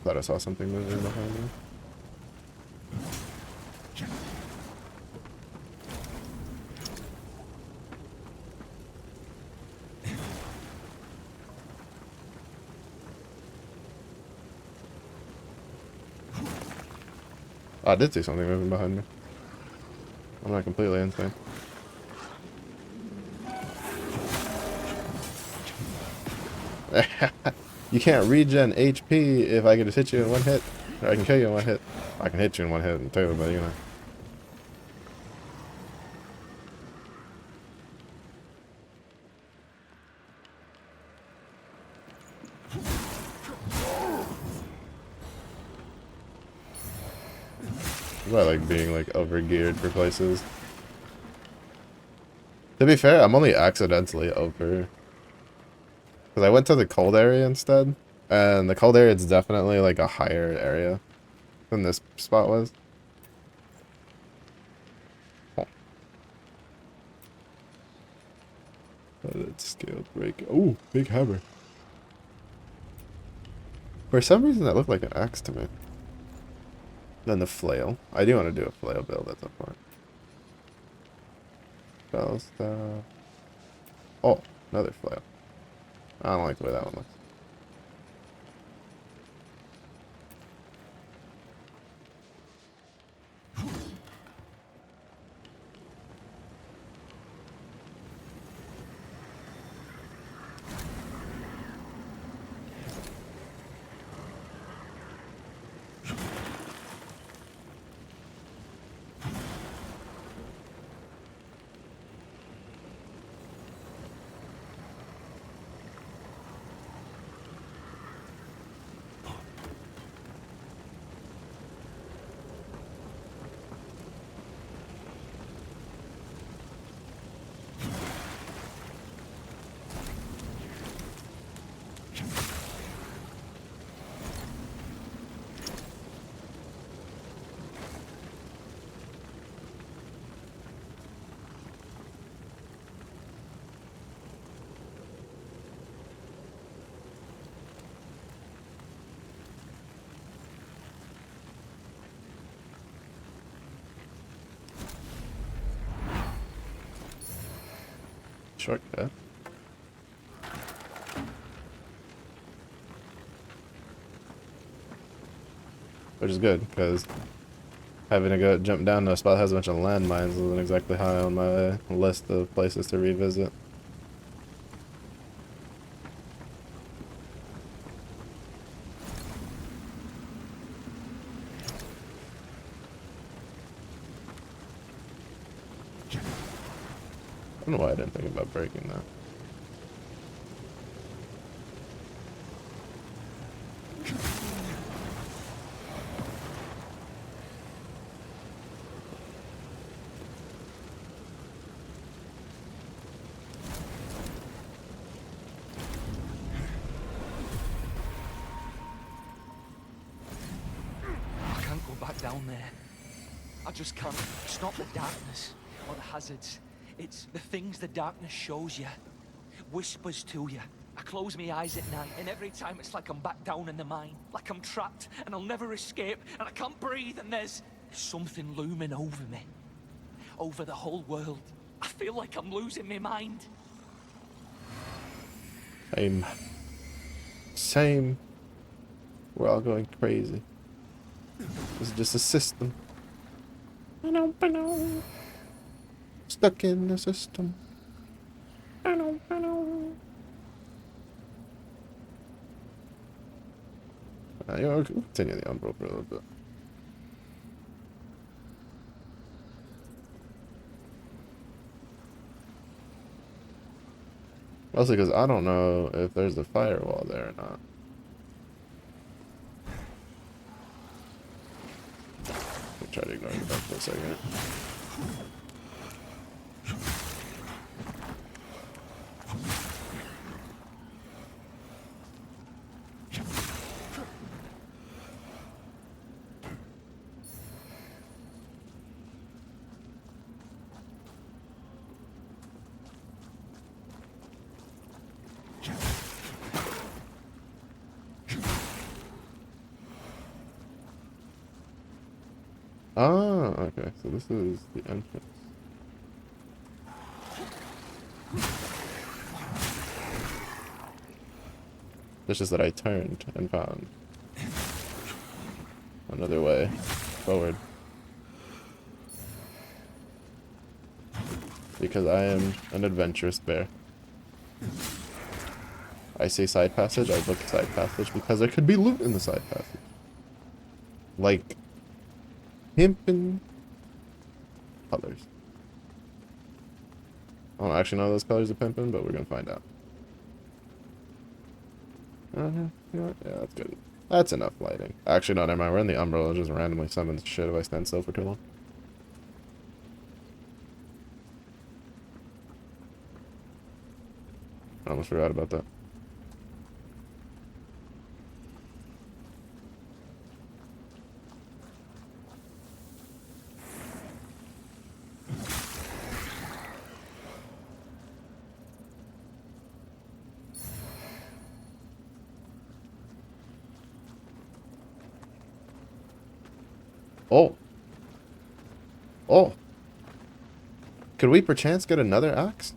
Thought I saw something moving behind me. Oh, I did see something moving behind me. I'm not completely insane. You can't regen HP if I can just hit you in one hit. Or I can kill you in one hit. I can hit you in one hit too, but you know. I like being like over-geared for places. To be fair, I'm only accidentally over. Because I went to the cold area instead. And the cold area is definitely like a higher area than this spot was. Oh. It's scaled break. Oh, big hammer. For some reason that looked like an axe to me. Then the flail. I do want to do a flail build at some point. Spell stuff. Oh, another flail. I don't like the way that one looks. Shortcut. Which is good, because having to go jump down to a spot that has a bunch of landmines isn't exactly high on my list of places to revisit. I don't know why I didn't think about breaking that. I can't go back down there. I just can't. It's not the darkness or the hazards. It's the things the darkness shows you. Whispers to you. I close my eyes at night, and every time it's like I'm back down in the mine. Like I'm trapped, and I'll never escape, and I can't breathe, and there's something looming over me. Over the whole world. I feel like I'm losing my mind. Same. Same. We're all going crazy. This is just a system. Stuck in the system. You know, we'll continue the Umbral for a little bit. Mostly because I don't know if there's a firewall there or not. I'll try to ignore the back for a second. Ah, okay, so this is the entrance. It's just that I turned and found another way forward. Because I am an adventurous bear. I say side passage, I look side passage because there could be loot in the side passage. Like pimpin' colors. I don't actually know those colors are pimpin', but we're gonna find out. You know what? Yeah, that's good. That's enough lighting. Actually, no, never mind. We're in the Umbral. I'll just randomly summon shit if I stand still for too long. I almost forgot about that. Oh. Oh. Could we perchance get another axe?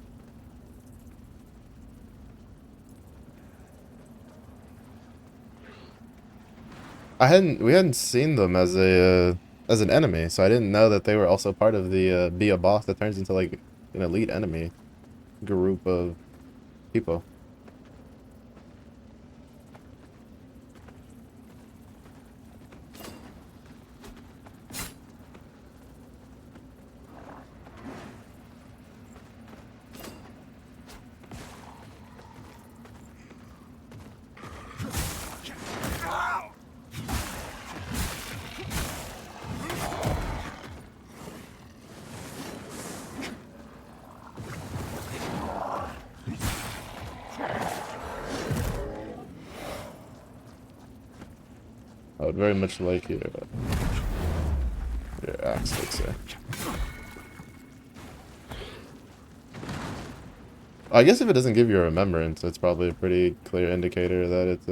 We hadn't seen them as as an enemy, so I didn't know that they were also part of the be a boss that turns into like an elite enemy group of people. I would very much like your axe fixer. I guess if it doesn't give you a remembrance, it's probably a pretty clear indicator that it's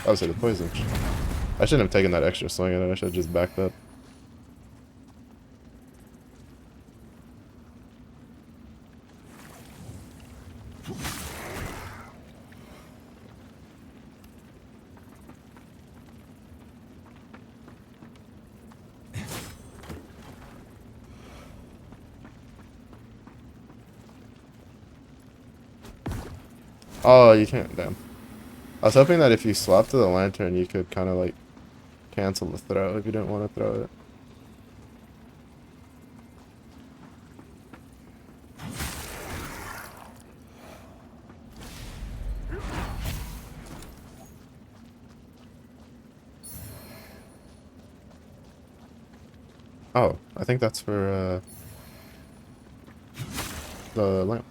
obviously the poison. I shouldn't have taken that extra swing at it. I should have just backed up. Oh, you can't. Damn. I was hoping that if you swap to the lantern, you could kind of like cancel the throw if you didn't want to throw it. Oh, I think that's for the lamp.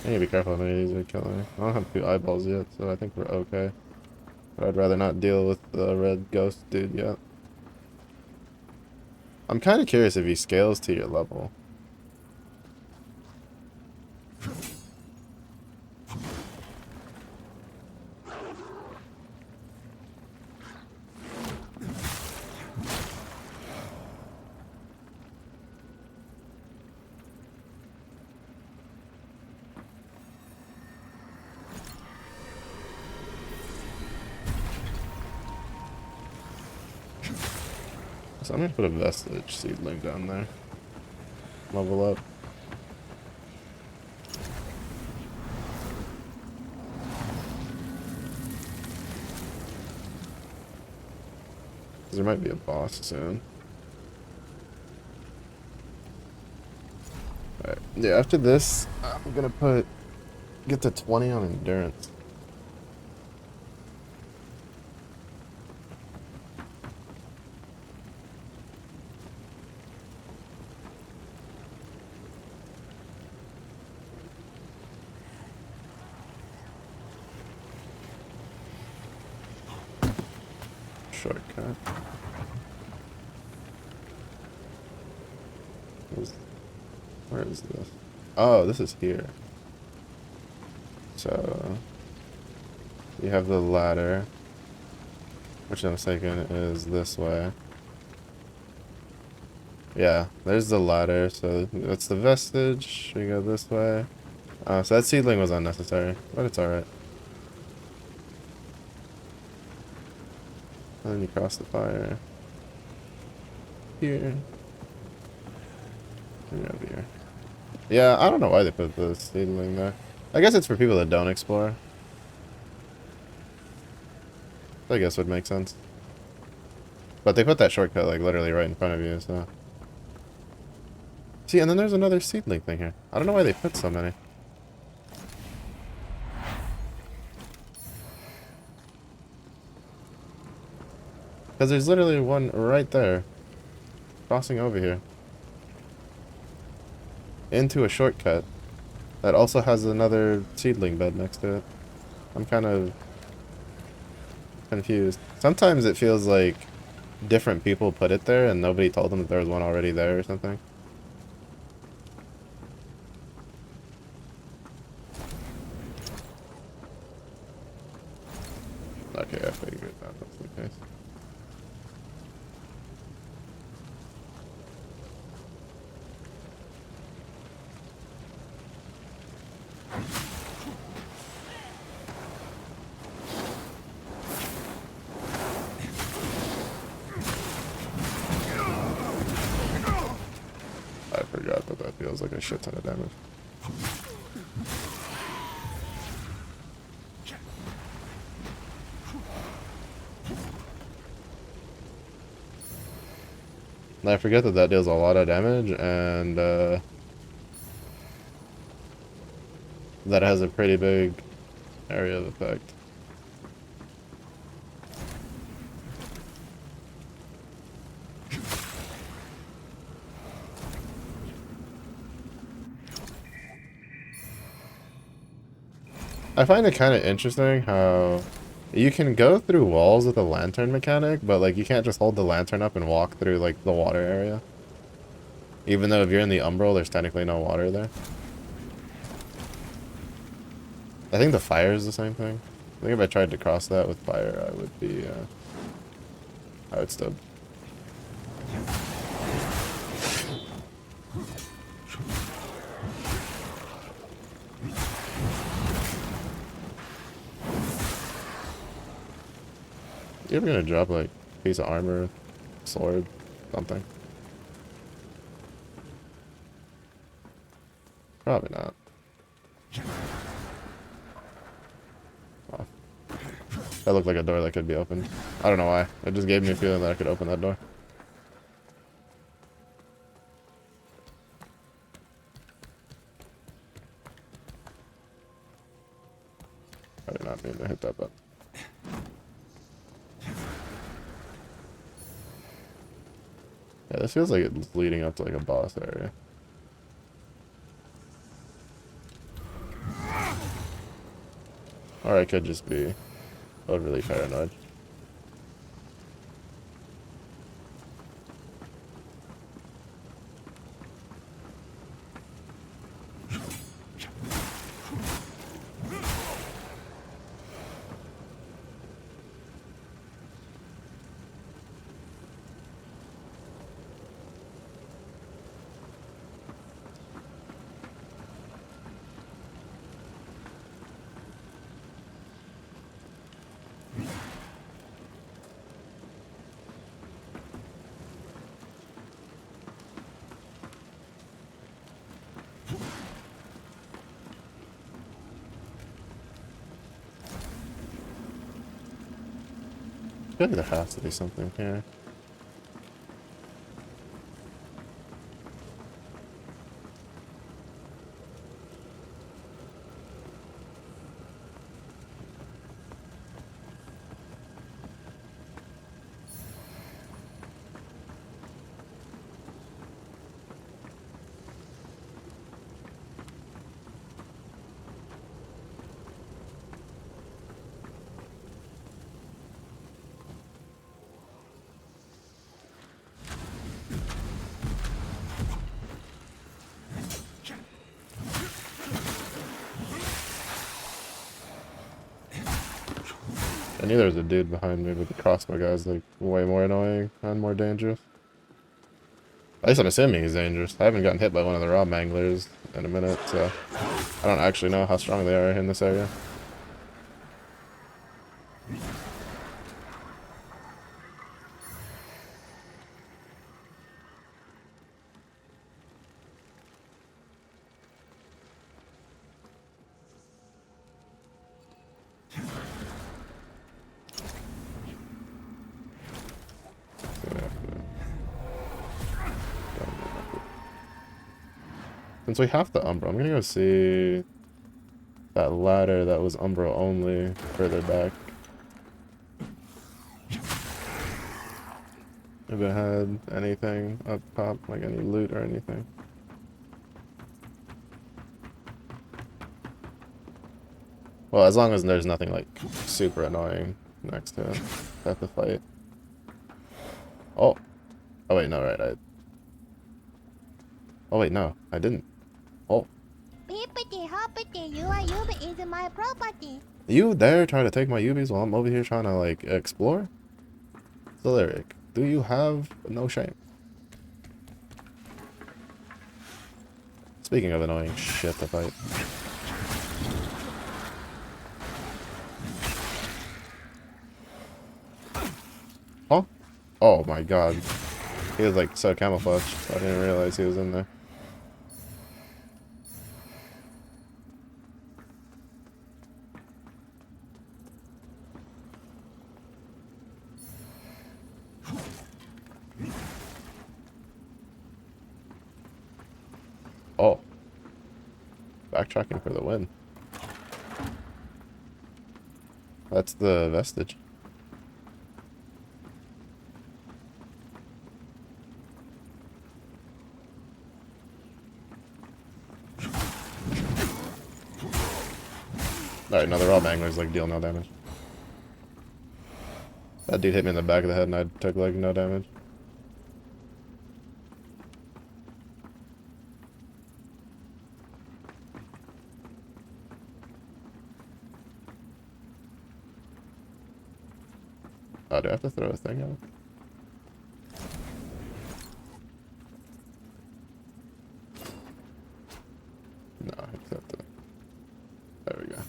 I need to be careful if any of these are killing me. I don't have 2 eyeballs yet, so I think we're okay. But I'd rather not deal with the red ghost dude yet. I'm kind of curious if he scales to your level. So I'm gonna put a vestige seedling down there. Level up. There might be a boss soon. Alright. Yeah, after this, I'm gonna get to 20 on endurance. Shortcut. Where is this? Oh, this is here. So you have the ladder, which I'm thinking is this way. Yeah, there's the ladder. So that's the vestige. We go this way. So that seedling was unnecessary, but it's alright. And then you cross the fire. Here. And over here. Yeah, I don't know why they put the seedling there. I guess it's for people that don't explore. I guess would make sense. But they put that shortcut like literally right in front of you, so. See, and then there's another seedling thing here. I don't know why they put so many. Because there's literally one right there. Crossing over here. Into a shortcut. That also has another seedling bed next to it. I'm kind of confused. Sometimes it feels like different people put it there and nobody told them that there was one already there or something. Okay, I figured that was the case. I forgot that that feels like a shit ton of damage. And I forget that that deals a lot of damage, and that has a pretty big area of effect. I find it kind of interesting how you can go through walls with a lantern mechanic, but like you can't just hold the lantern up and walk through like the water area. Even though if you're in the umbral, there's technically no water there. I think the fire is the same thing. I think if I tried to cross that with fire, I would be, I would still. You're ever gonna drop like a piece of armor, sword, something? Probably not. Oh. That looked like a door that could be opened. I don't know why. It just gave me a feeling that I could open that door. I did not mean to hit that button. Yeah, this feels like it's leading up to like a boss area. Or it could just be Overly paranoid. I feel like there has to be something here. I knew there was a dude behind me, but the crossbow guy's like way more annoying and more dangerous. At least I'm assuming he's dangerous. I haven't gotten hit by one of the raw manglers in a minute, so I don't actually know how strong they are in this area. Since we have the Umbra, I'm gonna go see that ladder that was Umbra only further back. If it had anything up top, like any loot or anything. Well, as long as there's nothing like super annoying next to it. I have to fight. Oh. Oh wait, no, right, oh wait, no, I didn't. Oh. Hippity hoppity, your Yubi is my property. You there trying to take my Ubis while I'm over here trying to like explore? Zileric, do you have no shame? Speaking of annoying shit to fight. Huh? Oh my god. He was like so camouflaged. I didn't realize he was in there. Oh. Backtracking for the win. That's the vestige. Alright, now the raw manglers like deal no damage. That dude hit me in the back of the head and I took like no damage. Oh, do I have to throw a thing out? No, except it. There we go.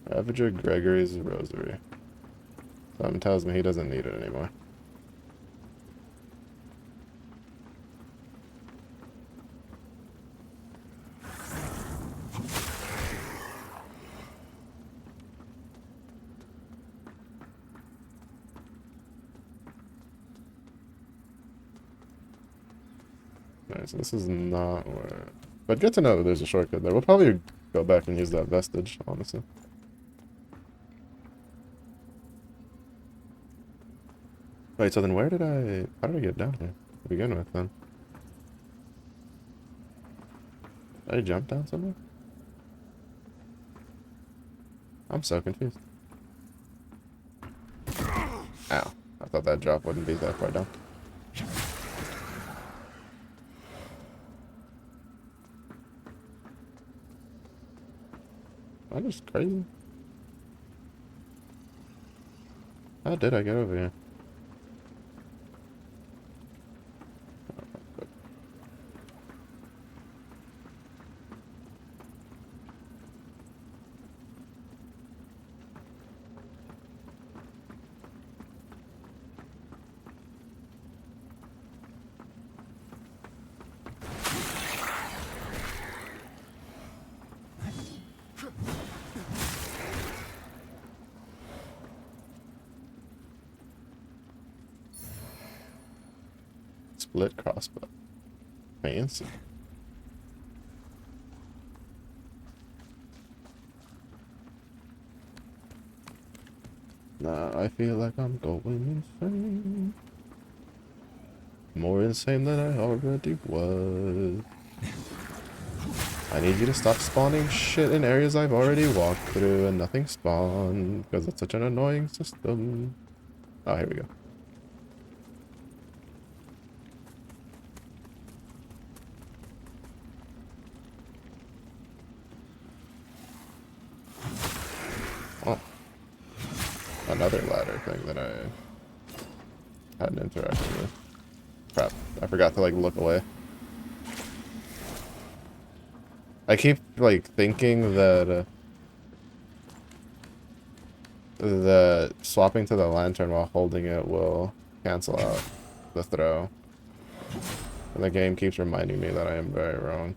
Ravager Gregory's Rosary. Something tells me he doesn't need it anymore. Alright, so this is not where... But good to know that there's a shortcut there. We'll probably go back and use that vestige, honestly. Wait, so then where did I... How did I get down here to begin with, then? Did I jump down somewhere? I'm so confused. Ow. I thought that drop wouldn't be that far down. That is crazy. How did I get over here? Split crossbow. Fancy. Nah, I feel like I'm going insane. More insane than I already was. I need you to stop spawning shit in areas I've already walked through and nothing spawned, because it's such an annoying system. Oh, here we go. Oh. Another ladder thing that I hadn't interacted with. Crap, I forgot to like look away. I keep like thinking that the swapping to the lantern while holding it will cancel out the throw. And the game keeps reminding me that I am very wrong.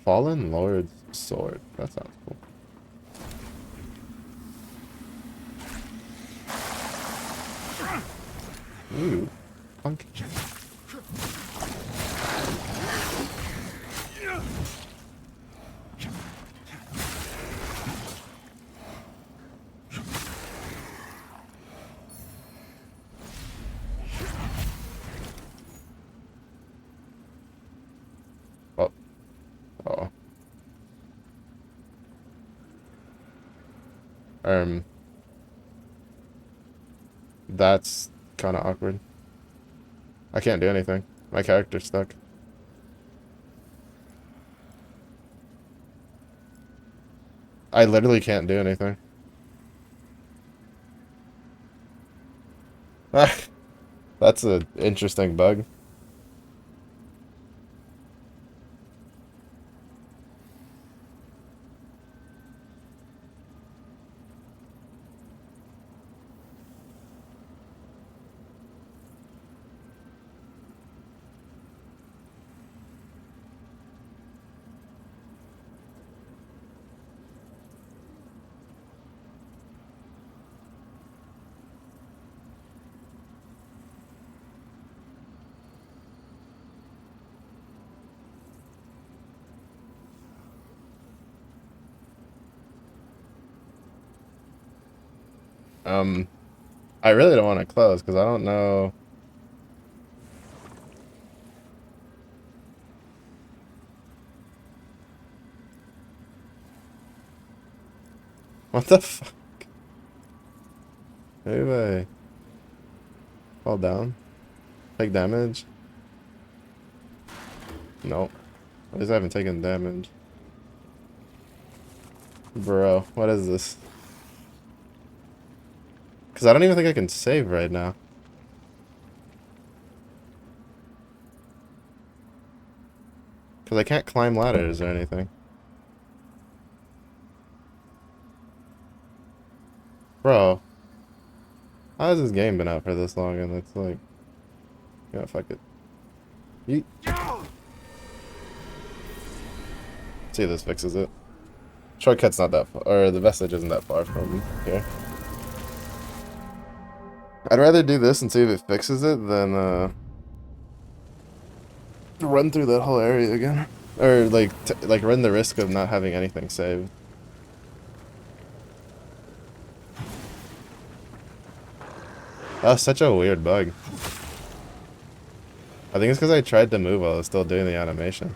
Fallen Lord's Sword. That sounds cool. Ooh, funky. Oh. Oh. That's kind of awkward. I can't do anything. My character's stuck. I literally can't do anything. That's an interesting bug. I really don't want to close because I don't know. What the fuck? Maybe I fall down? Take damage? Nope. At least I haven't taken damage. Bro, what is this? Because I don't even think I can save right now. Because I can't climb ladders or anything. Bro. How has this game been out for this long and it's like... Yeah, fuck it. Yeet. See if this fixes it. Shortcut's not that far, or the vestige isn't that far from here. I'd rather do this and see if it fixes it than run through that whole area again, or like run the risk of not having anything saved. That was such a weird bug. I think it's because I tried to move while I was still doing the animation.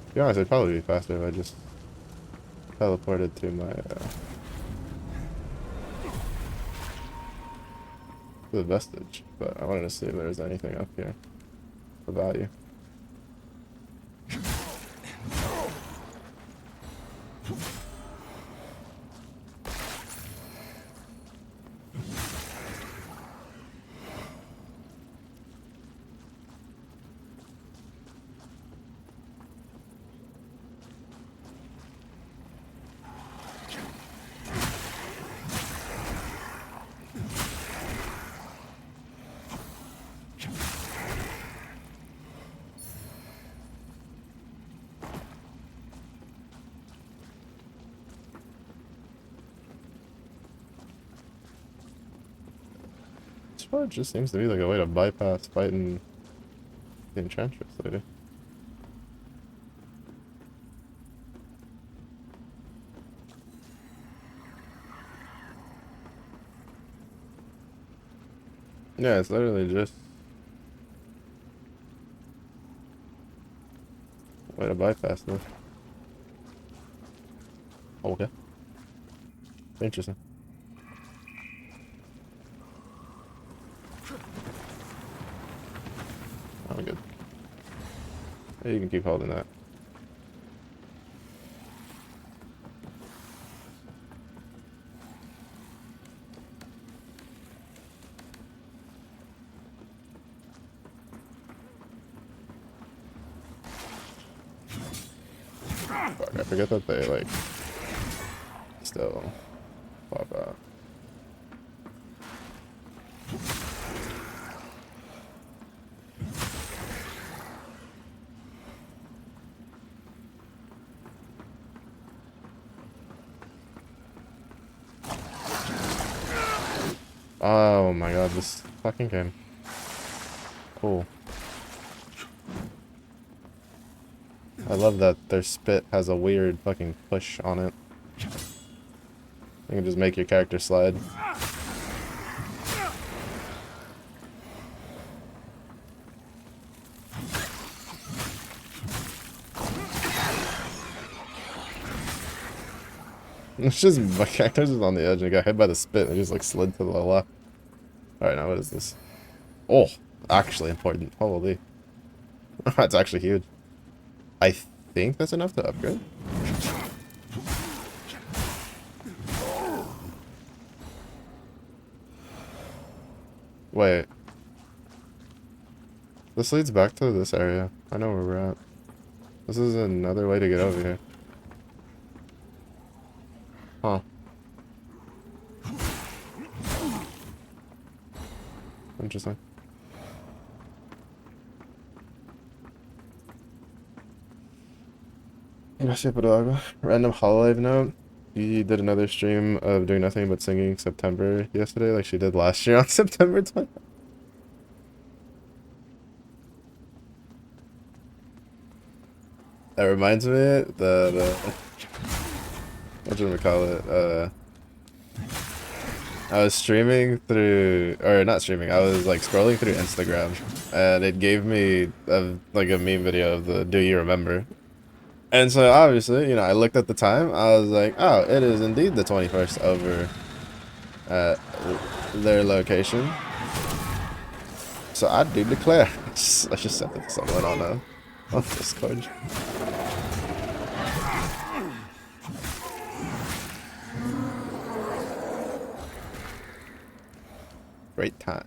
To be honest, it'd probably be faster if I just teleported to my to the vestige, but I wanted to see if there's anything up here of value. It just seems to be like a way to bypass fighting the Enchantress lady. Yeah, it's literally just a way to bypass this. Okay. Interesting. I'm good. Yeah, you can keep holding that. Fuck, I forget that they like still pop out. Oh my god, this fucking game. Cool. I love that their spit has a weird fucking push on it. You can just make your character slide. It's just, my character's just on the edge and got hit by the spit and just like slid to the left. Alright, now what is this? Oh, actually important. Holy. That's actually huge. I think that's enough to upgrade. Wait. This leads back to this area. I know where we're at. This is another way to get over here. Huh. Interesting. Gracias por agua. Random Hololive note. He did another stream of doing nothing but singing September yesterday, like she did last year on September 20th. That reminds me, the what do we call it? I was streaming through, or not streaming, I was like scrolling through Instagram, and it gave me like a meme video of the "Do You Remember?" And so obviously, you know, I looked at the time. I was like, "Oh, it is indeed the 21st over at their location." So I do declare. Let's just send it to someone on Discord. Great time.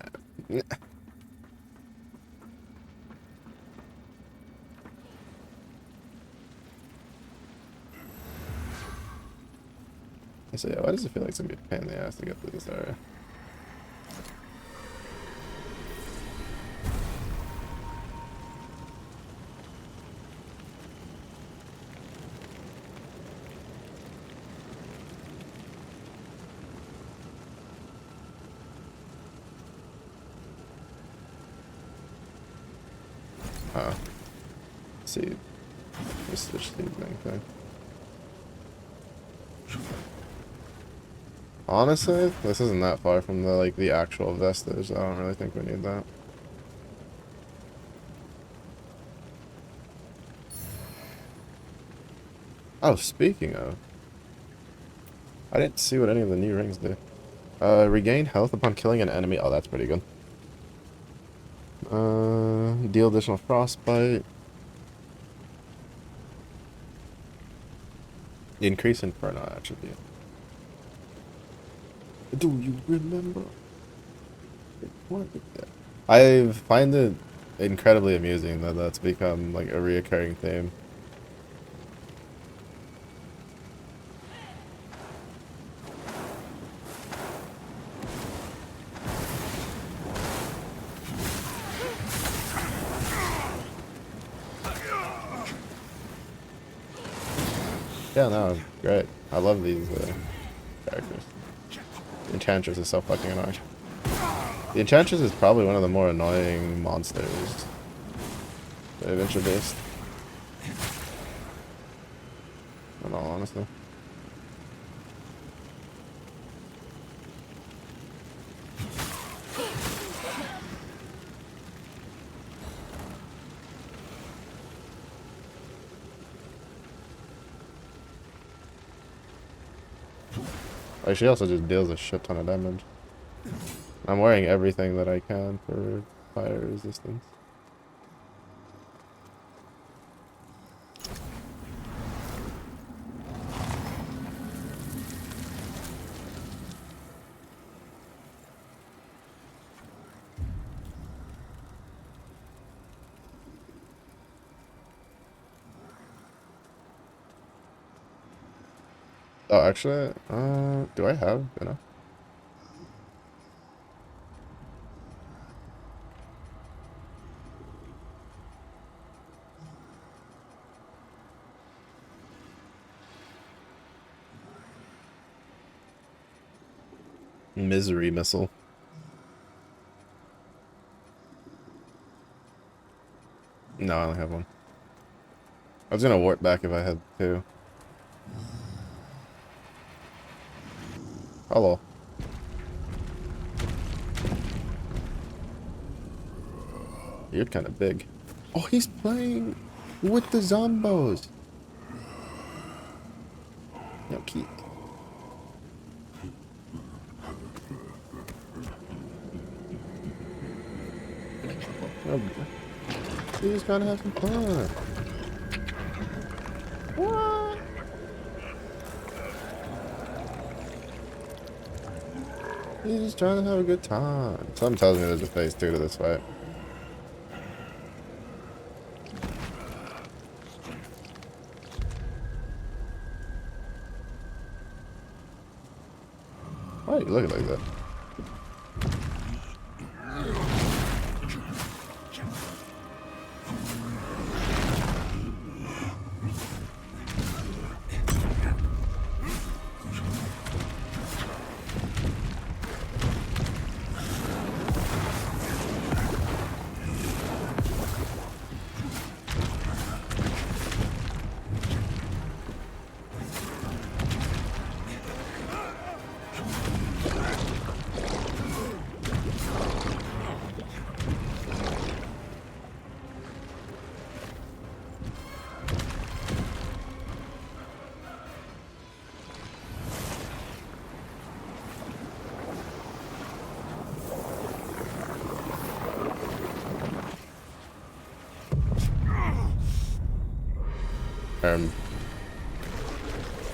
So yeah, why does it feel like it's gonna be a pain in the ass to get through this area? Let's see. Just switch these anything. Honestly, this isn't that far from the actual vestige. I don't really think we need that. Oh, speaking of, I didn't see what any of the new rings do. Regain health upon killing an enemy. Oh, that's pretty good. Deal additional frostbite. Increase inferno attribute. Do you remember? I find it incredibly amusing that that's become like a reoccurring theme. Yeah, no, great. I love these characters. Enchantress is so fucking annoying. The Enchantress is probably one of the more annoying monsters they've introduced. In all honesty. Like, she also just deals a shit ton of damage. I'm wearing everything that I can for fire resistance. Oh, actually, do I have enough? Misery missile. No, I only have one. I was gonna warp back if I had two. Hello. You're kind of big. Oh, he's playing with the zombos. No, Keith. Oh, he's gotta have some fun. What? He's just trying to have a good time. Something tells me there's a phase 2 to this fight. Why are you looking like that?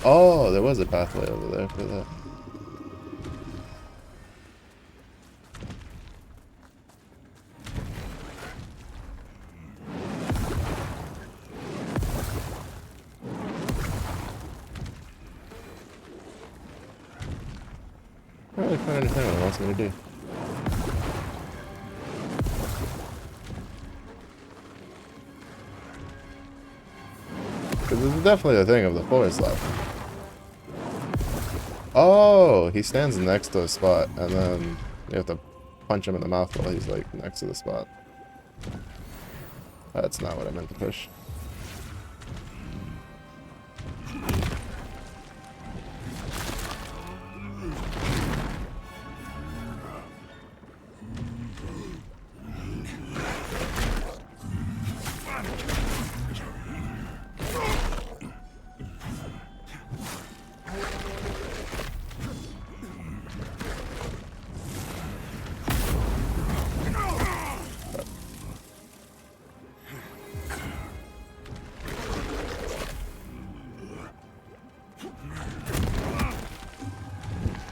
Oh, there was a pathway over there for that. I don't really quite understand what it wants me to do. Because this is definitely a thing of the forest left. Oh, he stands next to a spot, and then you have to punch him in the mouth while he's like next to the spot. That's not what I meant to push.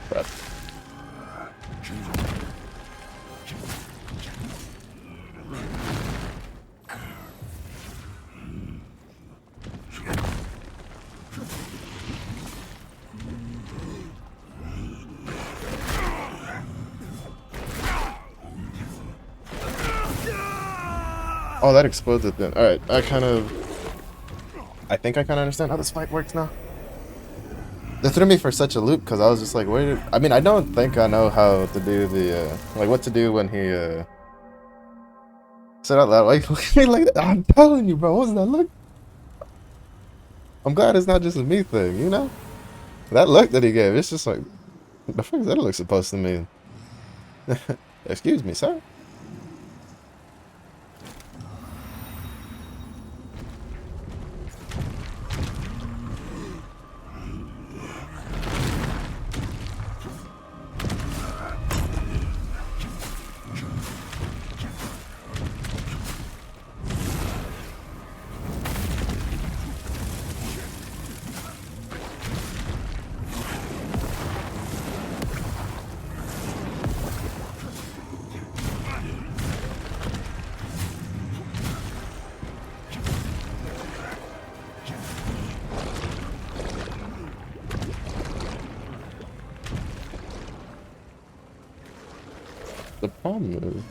Crap. Oh, that exploded then. Alright, I think I kind of understand how this fight works now. That threw me for such a loop because I was just like, where did... I mean, I don't think I know how to do the, like, what to do when he, said out loud, like, look at me like that. I'm telling you, bro, what was that look? I'm glad it's not just a me thing, you know? That look that he gave, it's just like, what the fuck is that look supposed to mean? Excuse me, sir? The problem is...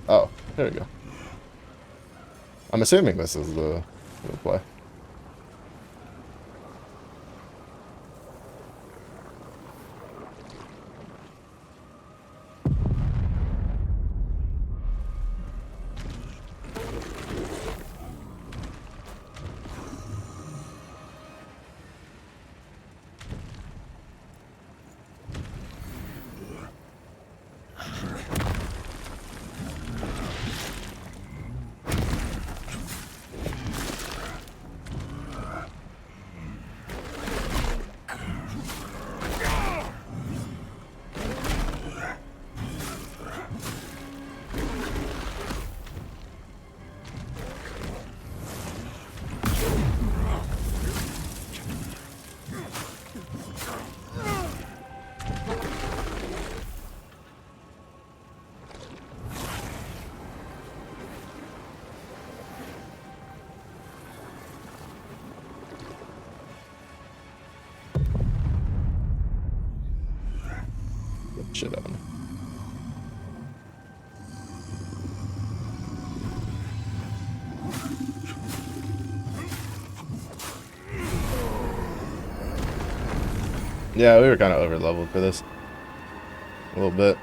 Oh, there we go. I'm assuming this is the play. Shit out of me. Yeah, we were kind of over leveled for this. A little bit.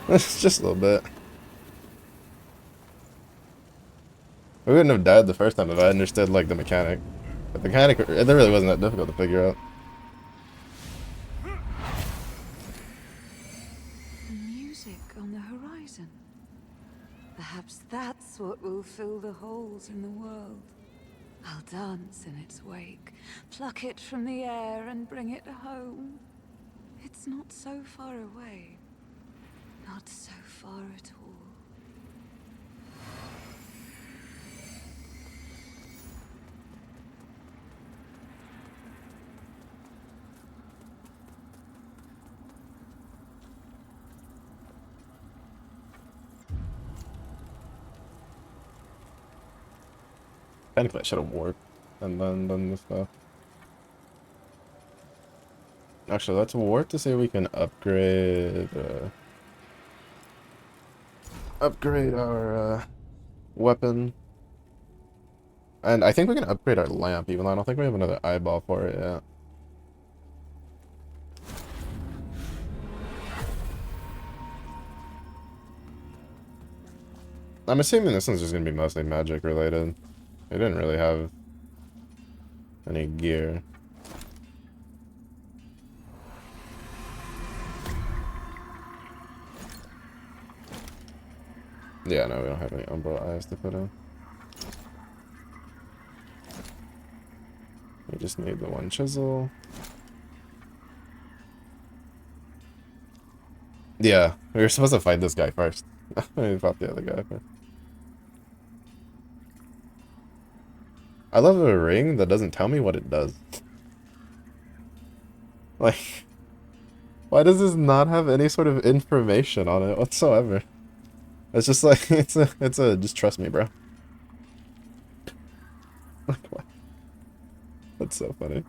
Just a little bit. We wouldn't have died the first time if I understood like the mechanic. But the mechanic, it really wasn't that difficult to figure out. The music on the horizon. Perhaps that's what will fill the holes in the world. I'll dance in its wake, pluck it from the air and bring it home. It's not so far away. Not so far at all. Technically, I should have warped and then done this stuff. Actually, let's warp to see if we can upgrade our weapon. And I think we can upgrade our lamp, even though I don't think we have another eyeball for it yet. I'm assuming this one's just gonna be mostly magic related. They didn't really have any gear. Yeah, no, we don't have any Umbral eyes to put in. We just need the one chisel. Yeah, we were supposed to fight this guy first. We fought the other guy first. I love a ring that doesn't tell me what it does. Like, why does this not have any sort of information on it whatsoever? It's just like, it's a, just trust me, bro. Like, what? That's so funny.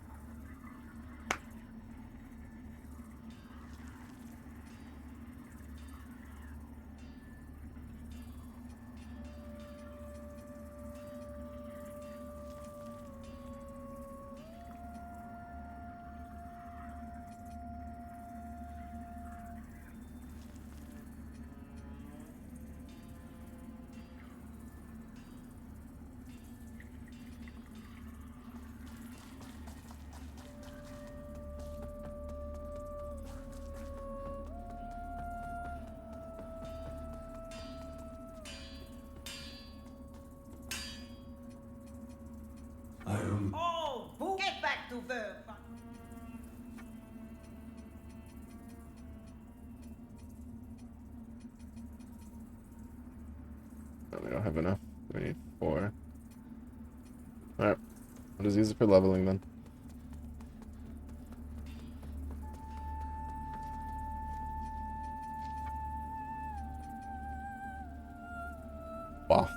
Oh, get back to Verve. No, we don't have enough. We need 4. Alright. I'll just use it for leveling then. Wow.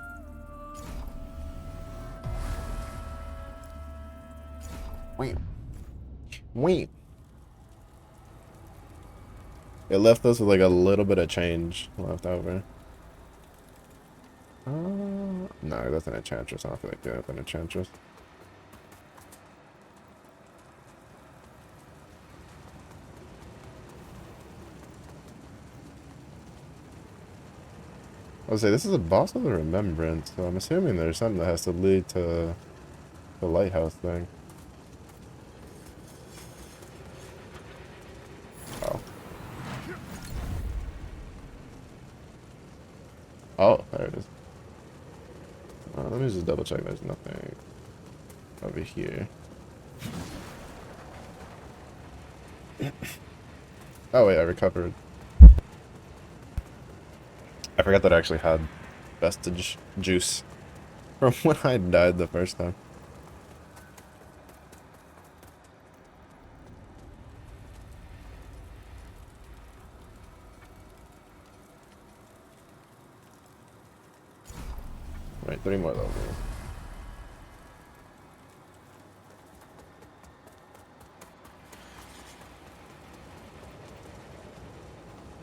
Wait. It left us with like a little bit of change left over. No, that's an enchantress. I don't feel like doing it with an enchantress. I would say this is a boss of the remembrance, so I'm assuming there's something that has to lead to the lighthouse thing. Oh. Oh, there it is. Let me just double check there's nothing over here. Oh wait, I recovered. I forgot that I actually had vestige juice from when I died the first time. Right, 3 more levels.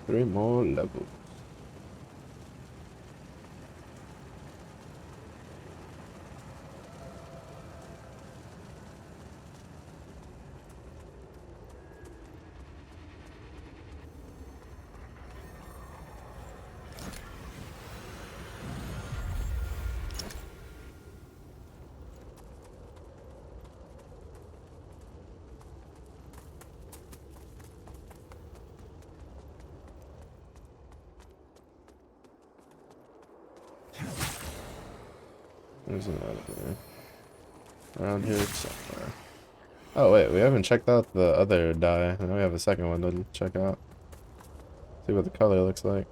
Three more levels. There's another around here somewhere. Oh wait, we haven't checked out the other die. I know we have a second one to check out. See what the color looks like.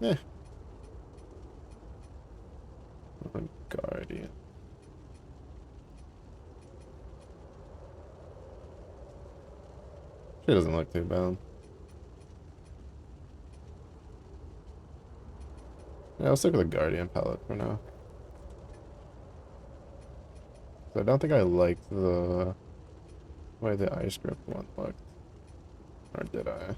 Yeah. Guardian. She doesn't look too bad. Yeah, I'll stick with the Guardian palette for now. So I don't think I liked the way the ice grip one looked. Or did I?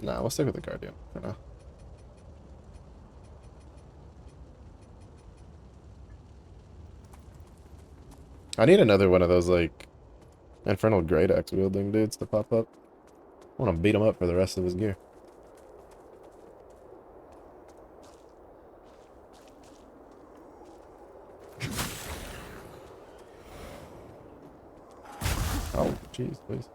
Nah, we'll stick with the Guardian for now. I need another one of those, like, Infernal Great Axe wielding dudes to pop up. I want to beat him up for the rest of his gear. Oh, jeez, please.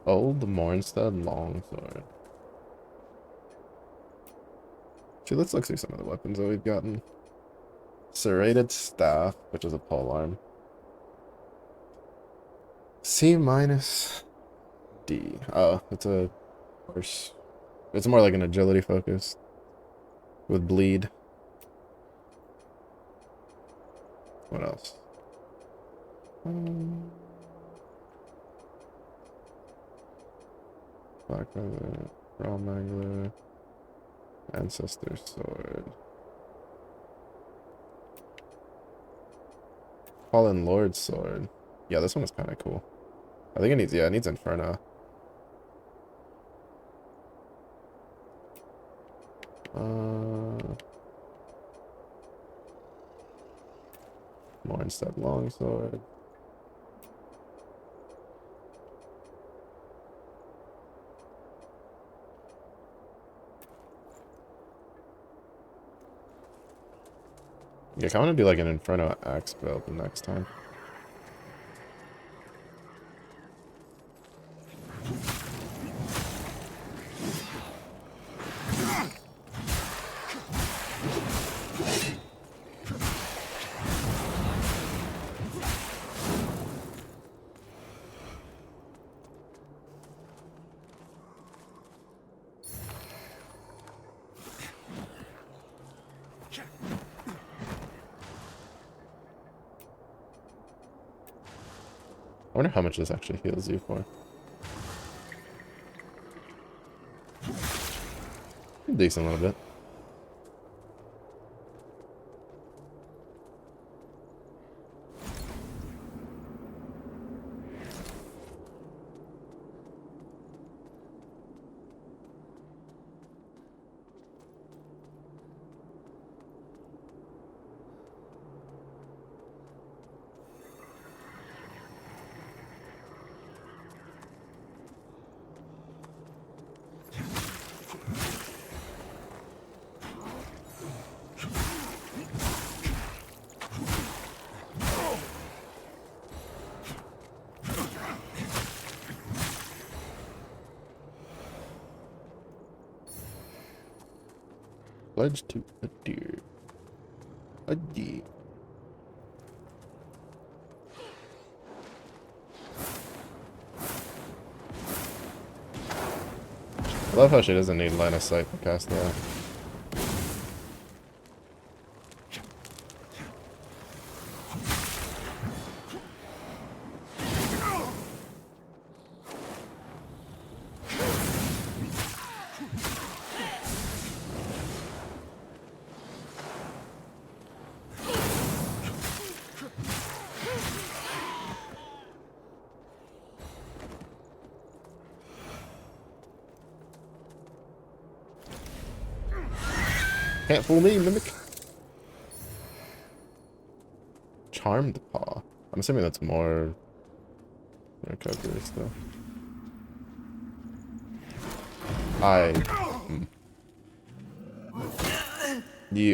Old Mornstead Longsword. Actually, let's look through some of the weapons that we've gotten. Serrated Staff, which is a pole arm. C minus D. Oh, it's a horse. It's more like an agility focus. With bleed. What else? Black Feather, Raw Mangler, Ancestor Sword. Fallen Lord Sword. Yeah, this one is kind of cool. I think it needs, yeah, it needs Inferno. Mornstead Longsword. Yeah, I want to do like an Inferno Axe build the next time. I wonder how much this actually heals you for. Decent little bit. Pledge to adhere. Adhere. I love how she doesn't need line of sight to cast that. Can't fool me, Mimic. Charmed Paw. I'm assuming that's more recovery stuff.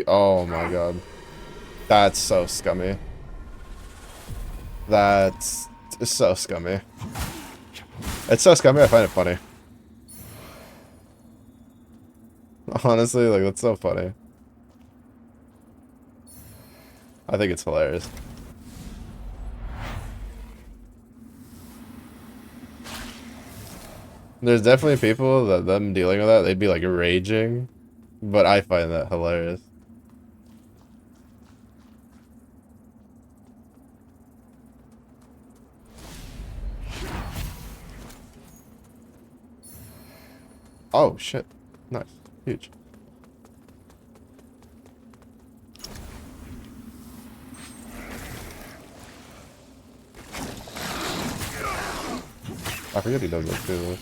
Oh my god. That's so scummy. That's so scummy. It's so scummy, I find it funny. Honestly, like, that's so funny. I think it's hilarious. There's definitely people that them dealing with that, they'd be like raging, but I find that hilarious. Oh, shit. Nice. Huge. I forget he does that too.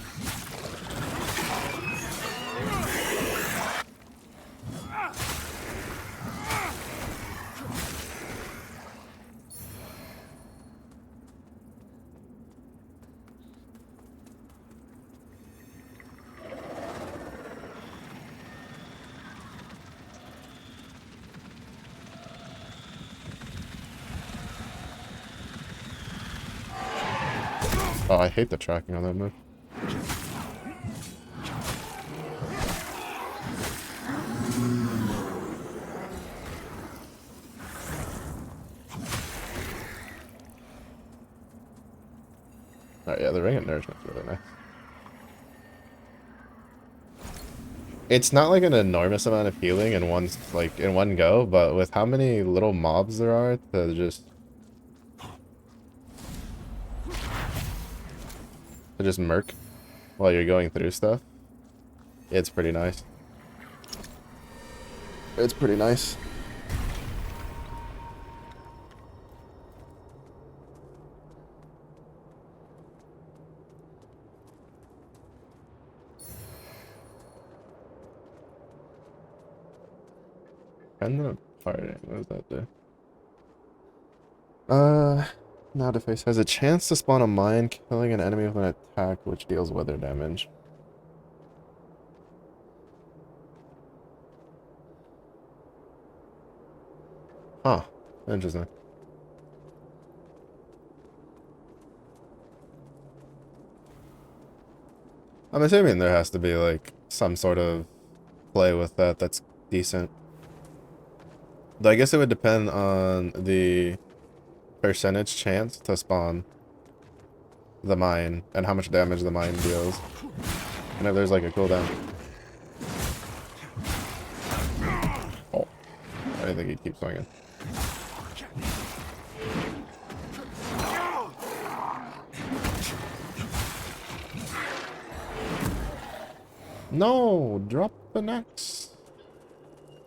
Oh, I hate the tracking on that move. Oh yeah, the ring of nourishment's really nice. It's not like an enormous amount of healing in one go, but with how many little mobs there are to just murk while you're going through stuff, it's pretty nice. It's pretty nice. And the party, what does that do? Now the face has a chance to spawn a mine, killing an enemy with an attack which deals weather damage. Huh. Interesting. I'm assuming there has to be like some sort of play with that that's decent. Though I guess it would depend on the percentage chance to spawn the mine and how much damage the mine deals. And if there's like a cooldown. Oh. I didn't think he'd keep swinging. No! Drop an axe.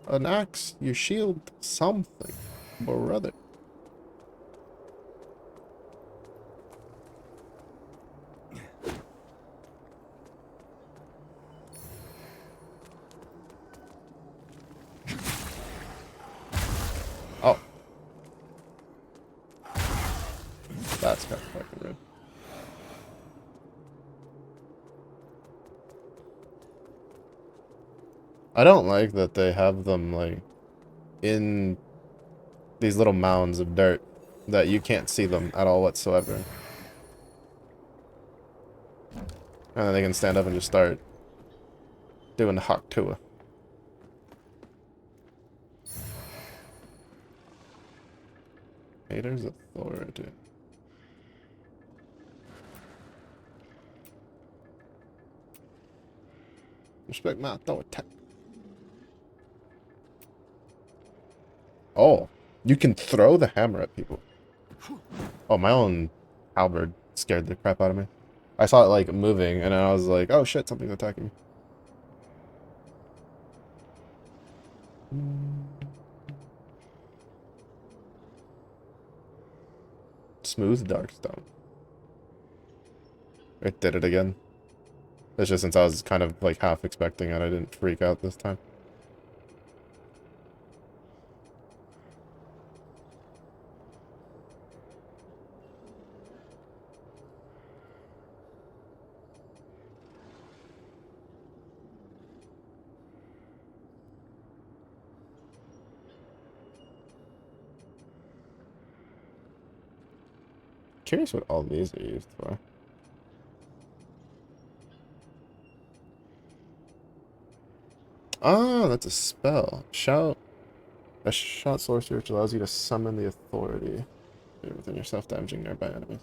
An axe, you shield something, brother. Oh. That's kind of fucking rude. I don't like that they have them, like, in these little mounds of dirt that you can't see them at all whatsoever. And then they can stand up and just start doing the Hawk Tua. Haters authority. Respect my authority. Oh, you can throw the hammer at people. Oh, my own halberd scared the crap out of me. I saw it like moving and I was like, oh shit, something's attacking me. Smooth Darkstone. It did it again. It's just since I was kind of like half expecting it, I didn't freak out this time. Curious what all these are used for. Ah, that's a spell. Shout. A shout sorcery which allows you to summon the authority within yourself, damaging nearby enemies.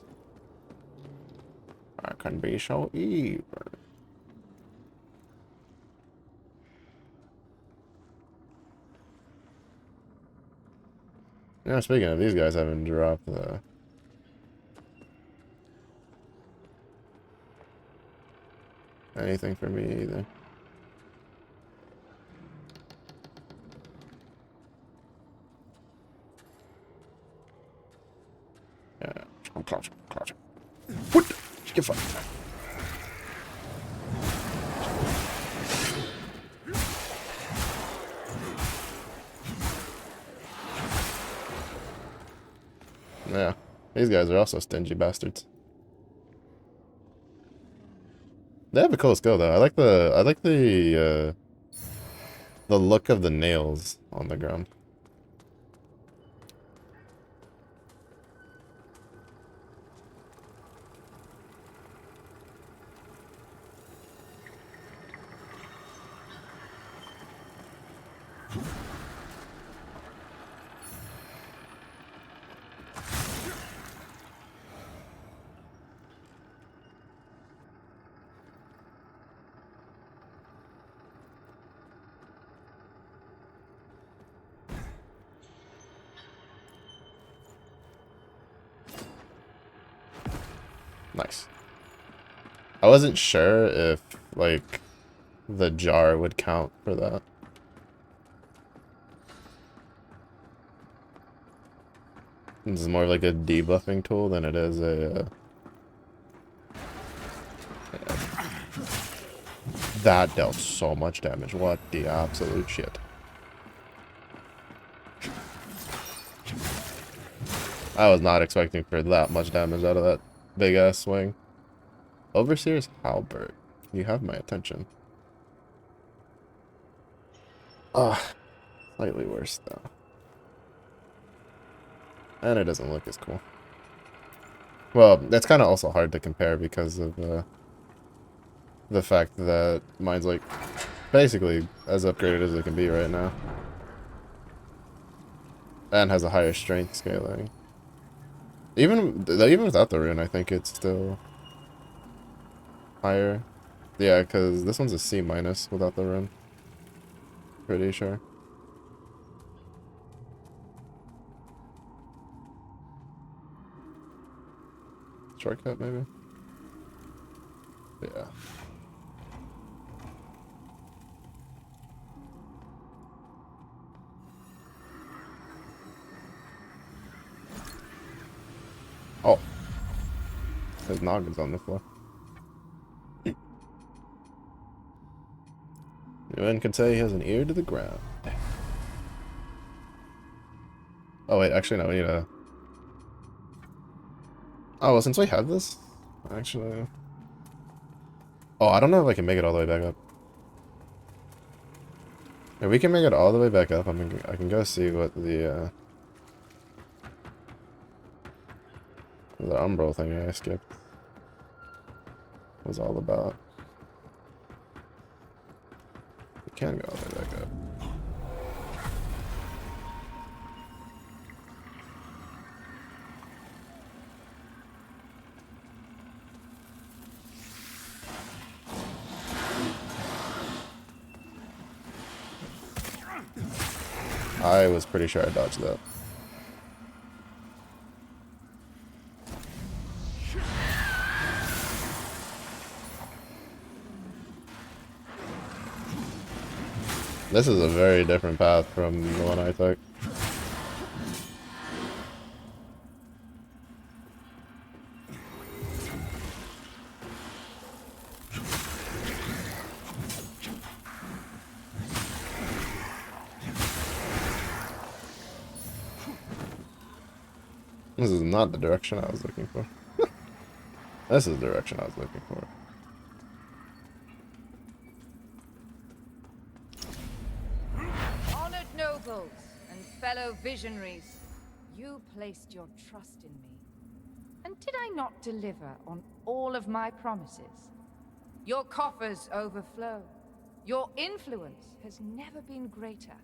I can be so evil. Yeah, speaking of, these guys haven't dropped the anything for me either. I'm crouching. What? Get fucked. Yeah, these guys are also stingy bastards. They have a cool skill though. I like the look of the nails on the ground. Nice. I wasn't sure if, like, the jar would count for that. This is more like a debuffing tool than it is a... yeah. That dealt so much damage. What the absolute shit. I was not expecting for that much damage out of that big ass swing. Overseer's Halberd. You have my attention. Slightly worse though. And it doesn't look as cool. Well, it's kind of also hard to compare because of the fact that mine's like basically as upgraded as it can be right now. And has a higher strength scaling. Even without the rune, I think it's still higher. Yeah, because this one's a C- without the rune. Pretty sure. Shortcut, maybe? Yeah. Oh. His noggin's on the floor. Anyone can say he has an ear to the ground. Oh wait, actually no, we need a... Oh, well, since we have this, actually... Oh, I don't know if I can make it all the way back up. If we can make it all the way back up, I can go see what the umbral thing I skipped was all about. We can go all the way back up. I was pretty sure I dodged that. This is a very different path from the one I took. This is not the direction I was looking for. This is the direction I was looking for. Honored nobles and fellow visionaries, you placed your trust in me. And did I not deliver on all of my promises? Your coffers overflow. Your influence has never been greater.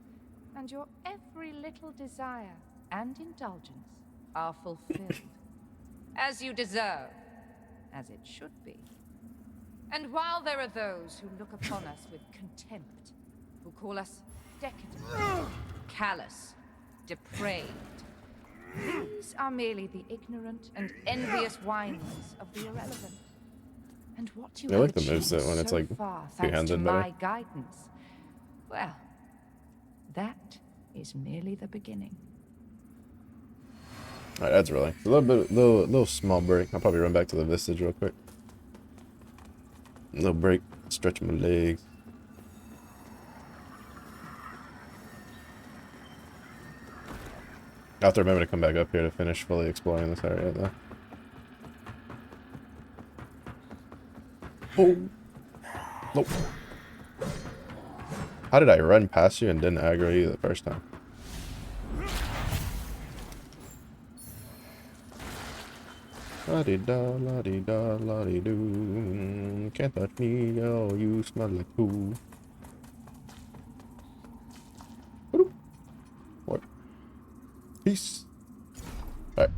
And your every little desire and indulgence are fulfilled. As you deserve, as it should be. And while there are those who look upon us with contempt, who call us decadent, callous, depraved, these are merely the ignorant and envious whinings of the irrelevant. And what you I have like the achieved moveset when it's so like far, thanks to two-handed better. my guidance, well, that is merely the beginning. Alright, that's really a little small break. I'll probably run back to the Vistage real quick. Little break, stretch my legs. I have to remember to come back up here to finish fully exploring this area though. Oh. Nope. How did I run past you and didn't aggro you the first time? La-di-da, la-di-da, la-di-doo. Can't touch me, oh, you smell like poo. What? Peace. Alright.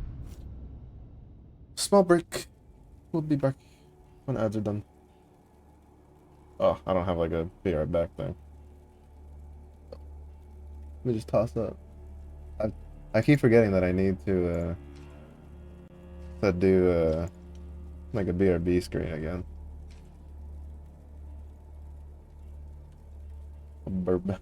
Small break. We'll be back when ads are done. Oh, I don't have like a be right back thing. Let me just toss up. I keep forgetting that I need to do like a BRB screen again. Burb.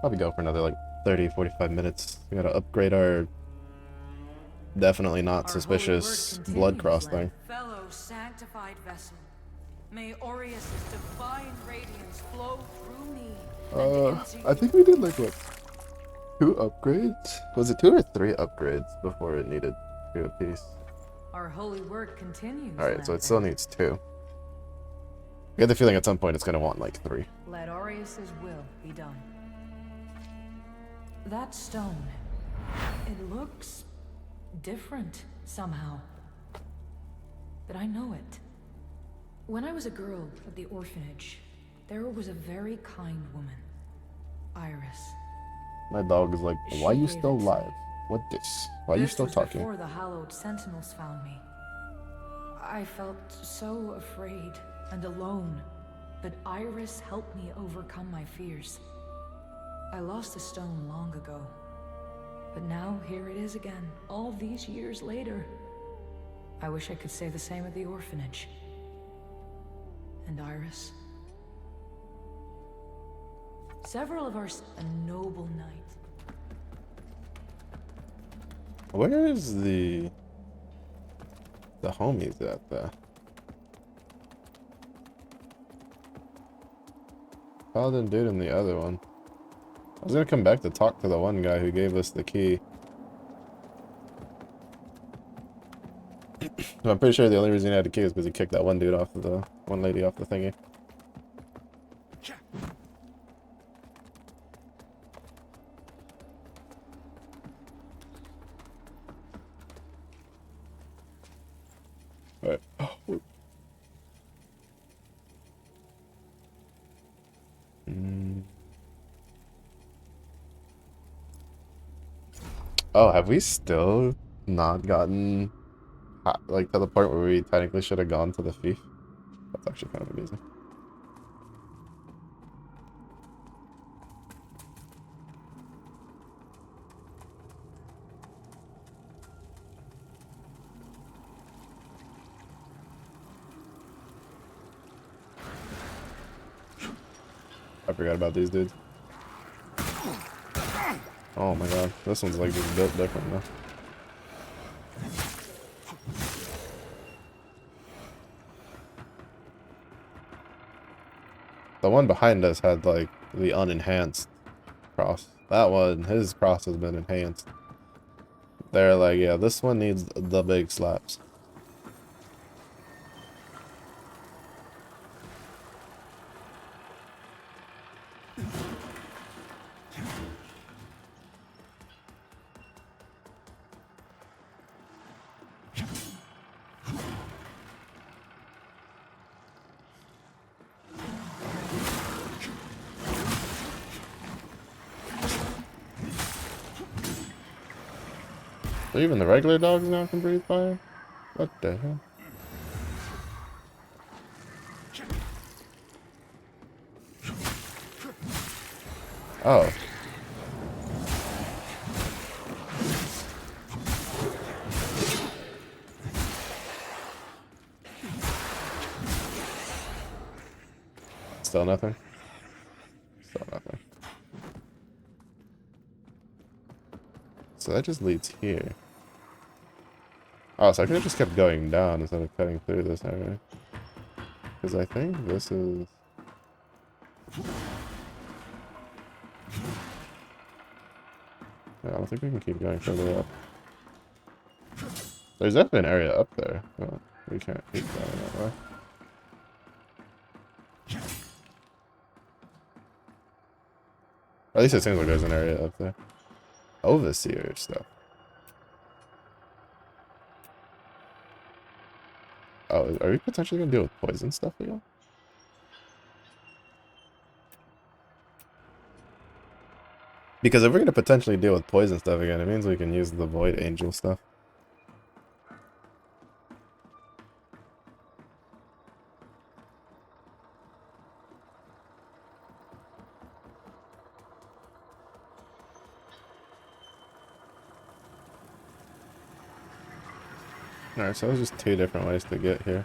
Probably go for another like 30-45 minutes. We gotta upgrade our definitely not Our suspicious holy work blood continues, cross lad. thing. Fellow sanctified vessel, may Aureus' divine radiance flow through me. I think we did like what, 2 upgrades? Was it 2 or 3 upgrades before it needed 2 apiece? Our holy work continues. Alright, so it Lantern. still needs 2. I get the feeling at some point it's gonna want like 3. Let Aureus' will be done. That stone, it looks different somehow. But I know it. When I was a girl at the orphanage, there was a very kind woman, Iris. My dog is like, She why are you gave still it to alive? me. What this? Why are you This still was talking? before the hallowed sentinels found me. I felt so afraid and alone, but Iris helped me overcome my fears. I lost the stone long ago, but now here it is again, all these years later. I wish I could say the same at the orphanage. And Iris? Several of a noble knight. Where is the homies at there? Paladin dude and the other one. I was gonna come back to talk to the one guy who gave us the key. I'm pretty sure the only reason he had the key is because he kicked that one dude off of the one lady off the thingy. Alright. Oh, have we still not gotten like to the point where we technically should have gone to the fief? That's actually kind of amazing. I forgot about these dudes. Oh my god, this one's like just built different now. The one behind us had like the unenhanced cross. That one, his cross has been enhanced. They're like, yeah, this one needs the big slaps. So even the regular dogs now can breathe fire? What the hell? Oh. Still nothing? Still nothing. So that just leads here. Oh, so I could have just kept going down instead of cutting through this area. Because I think this is... Yeah, I don't think we can keep going further up. There's definitely an area up there. But we can't keep going that way. Or at least it seems like there's an area up there. Overseer stuff. Oh, are we potentially gonna deal with poison stuff again? Because if we're gonna potentially deal with poison stuff again, it means we can use the Void Angel stuff. Alright, so there's just 2 different ways to get here.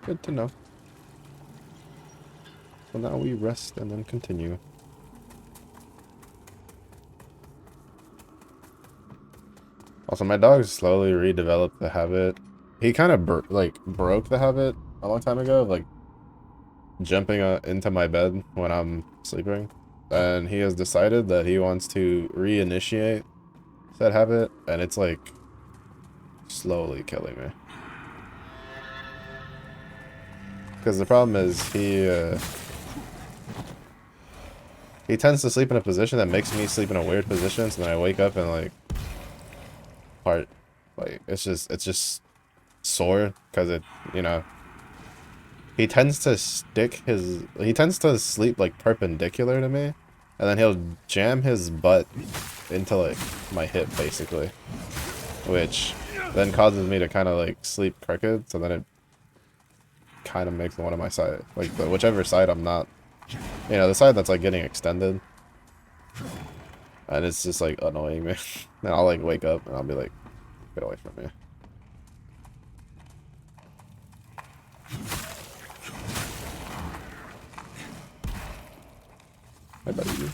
Good to know. So now we rest and then continue. Also, my dog slowly redeveloped the habit. He kind of broke the habit a long time ago of like jumping into my bed when I'm sleeping, and he has decided that he wants to reinitiate that habit, and it's like slowly killing me. Because the problem is he tends to sleep in a position that makes me sleep in a weird position, so then I wake up and like it's just sore because it, you know, he tends to sleep like perpendicular to me, and then he'll jam his butt into like my hip basically, which then causes me to kind of like sleep crooked, so then it kind of makes one of my side, like whichever side I'm not, you know, the side that's like getting extended, and it's just like annoying me. And I'll like wake up and I'll be like, get away from me. I bet you do.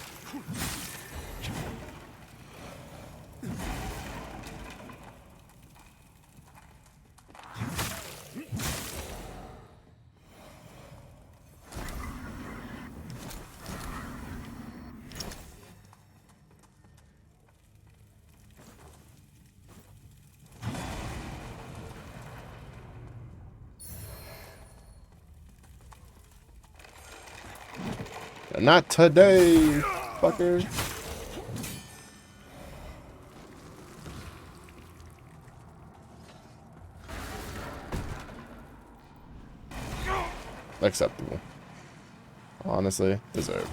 Not today, fucker. Acceptable. Honestly, deserved.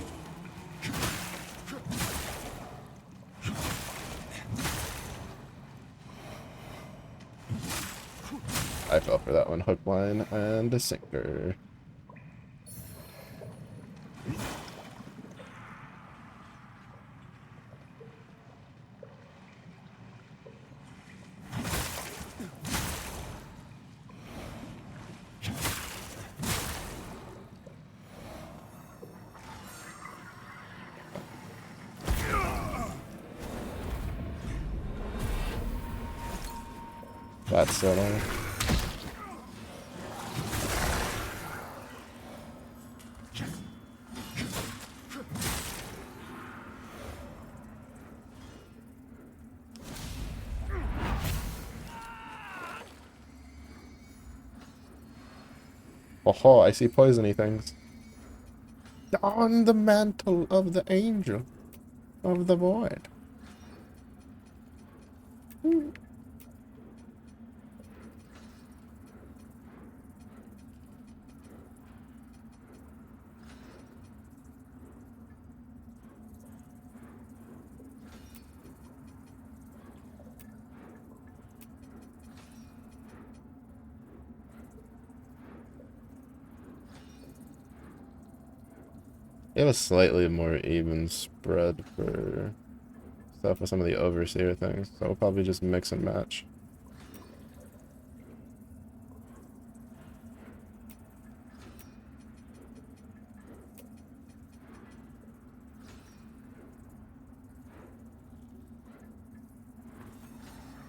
I fell for that one. Hook, line, and a sinker. That's so annoying. Oh, I see poisony things. On the mantle of the angel of the void. They have a slightly more even spread for stuff with some of the overseer things, so we'll probably just mix and match.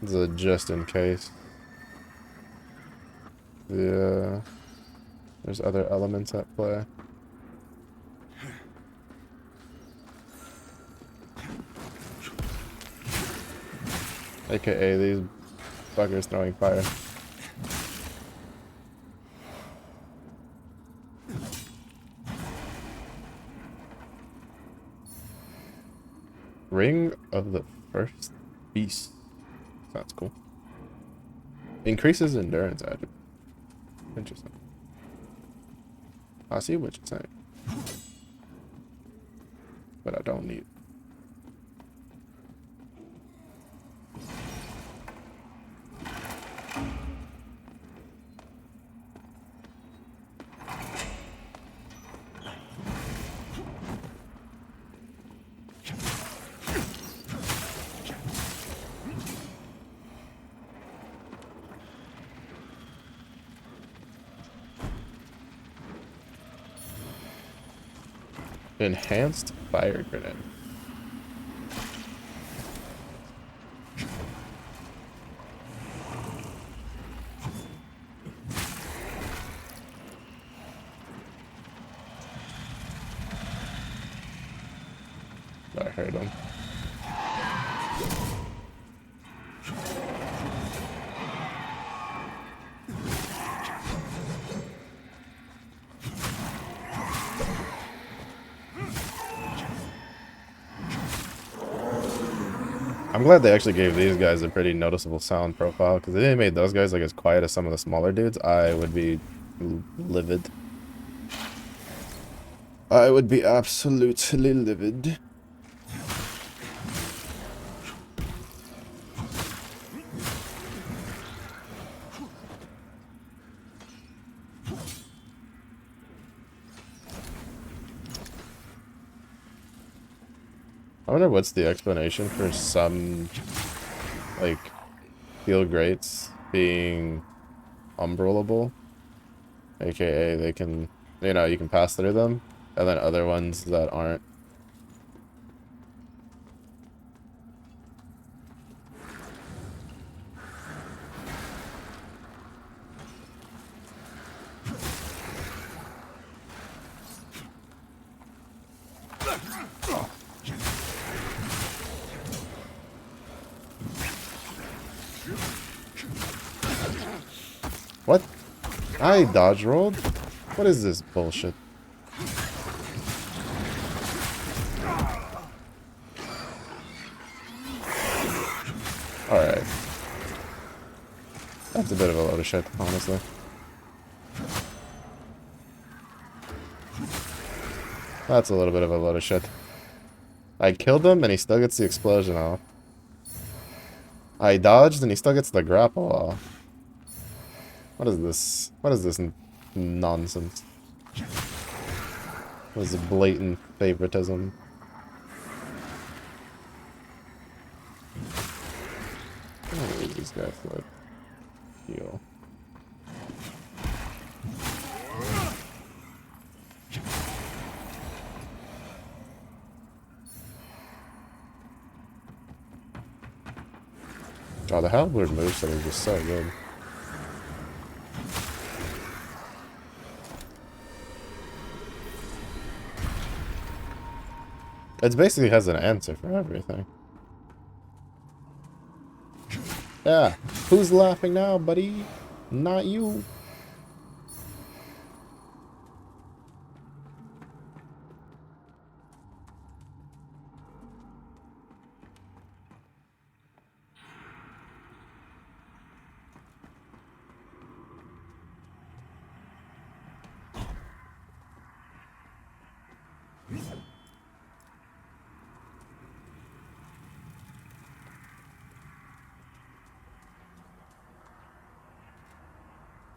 This is a just in case. Yeah, there's other elements at play. AKA these fuckers throwing fire. Ring of the First Beast. Sounds cool. Increases endurance attribute. Interesting. I see what you're saying. But I don't need it. Enhanced fire grenade. I heard him. I'm glad they actually gave these guys a pretty noticeable sound profile, because if they made those guys like as quiet as some of the smaller dudes, I would be livid. I would be absolutely livid. I wonder what's the explanation for some, like, field grates being umbrellable, aka they can, you know, you can pass through them, and then other ones that aren't. What? I dodge rolled? What is this bullshit? Alright. That's a bit of a load of shit, honestly. That's a little bit of a load of shit. I killed him and he still gets the explosion off. I dodged and he still gets the grapple off. What is this? What is this nonsense? What is blatant favoritism? I'm gonna leave these guys to like heal. Oh, the Halberd moveset are just so good. It basically has an answer for everything. Yeah, who's laughing now, buddy? Not you.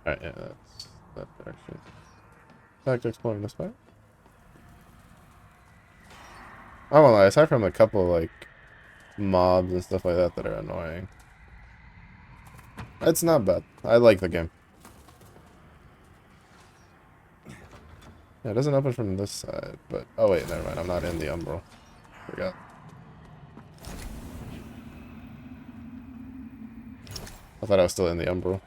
Alright, yeah, that's that direction. Back to exploring this way. I won't lie, aside from a couple like mobs and stuff like that that are annoying, it's not bad. I like the game. Yeah, it doesn't open from this side, but oh wait, never mind. I'm not in the umbral. Forgot. I thought I was still in the umbral.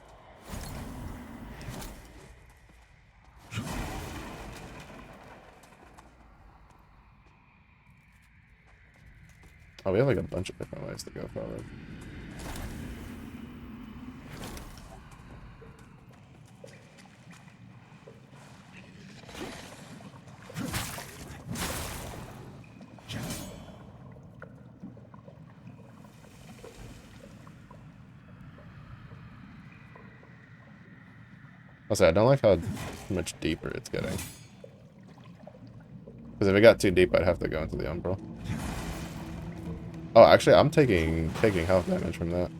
Oh, we have like a bunch of different ways to go forward. Also, I don't like how much deeper it's getting. Because if it got too deep, I'd have to go into the umbral. Oh, actually, I'm taking health damage from that.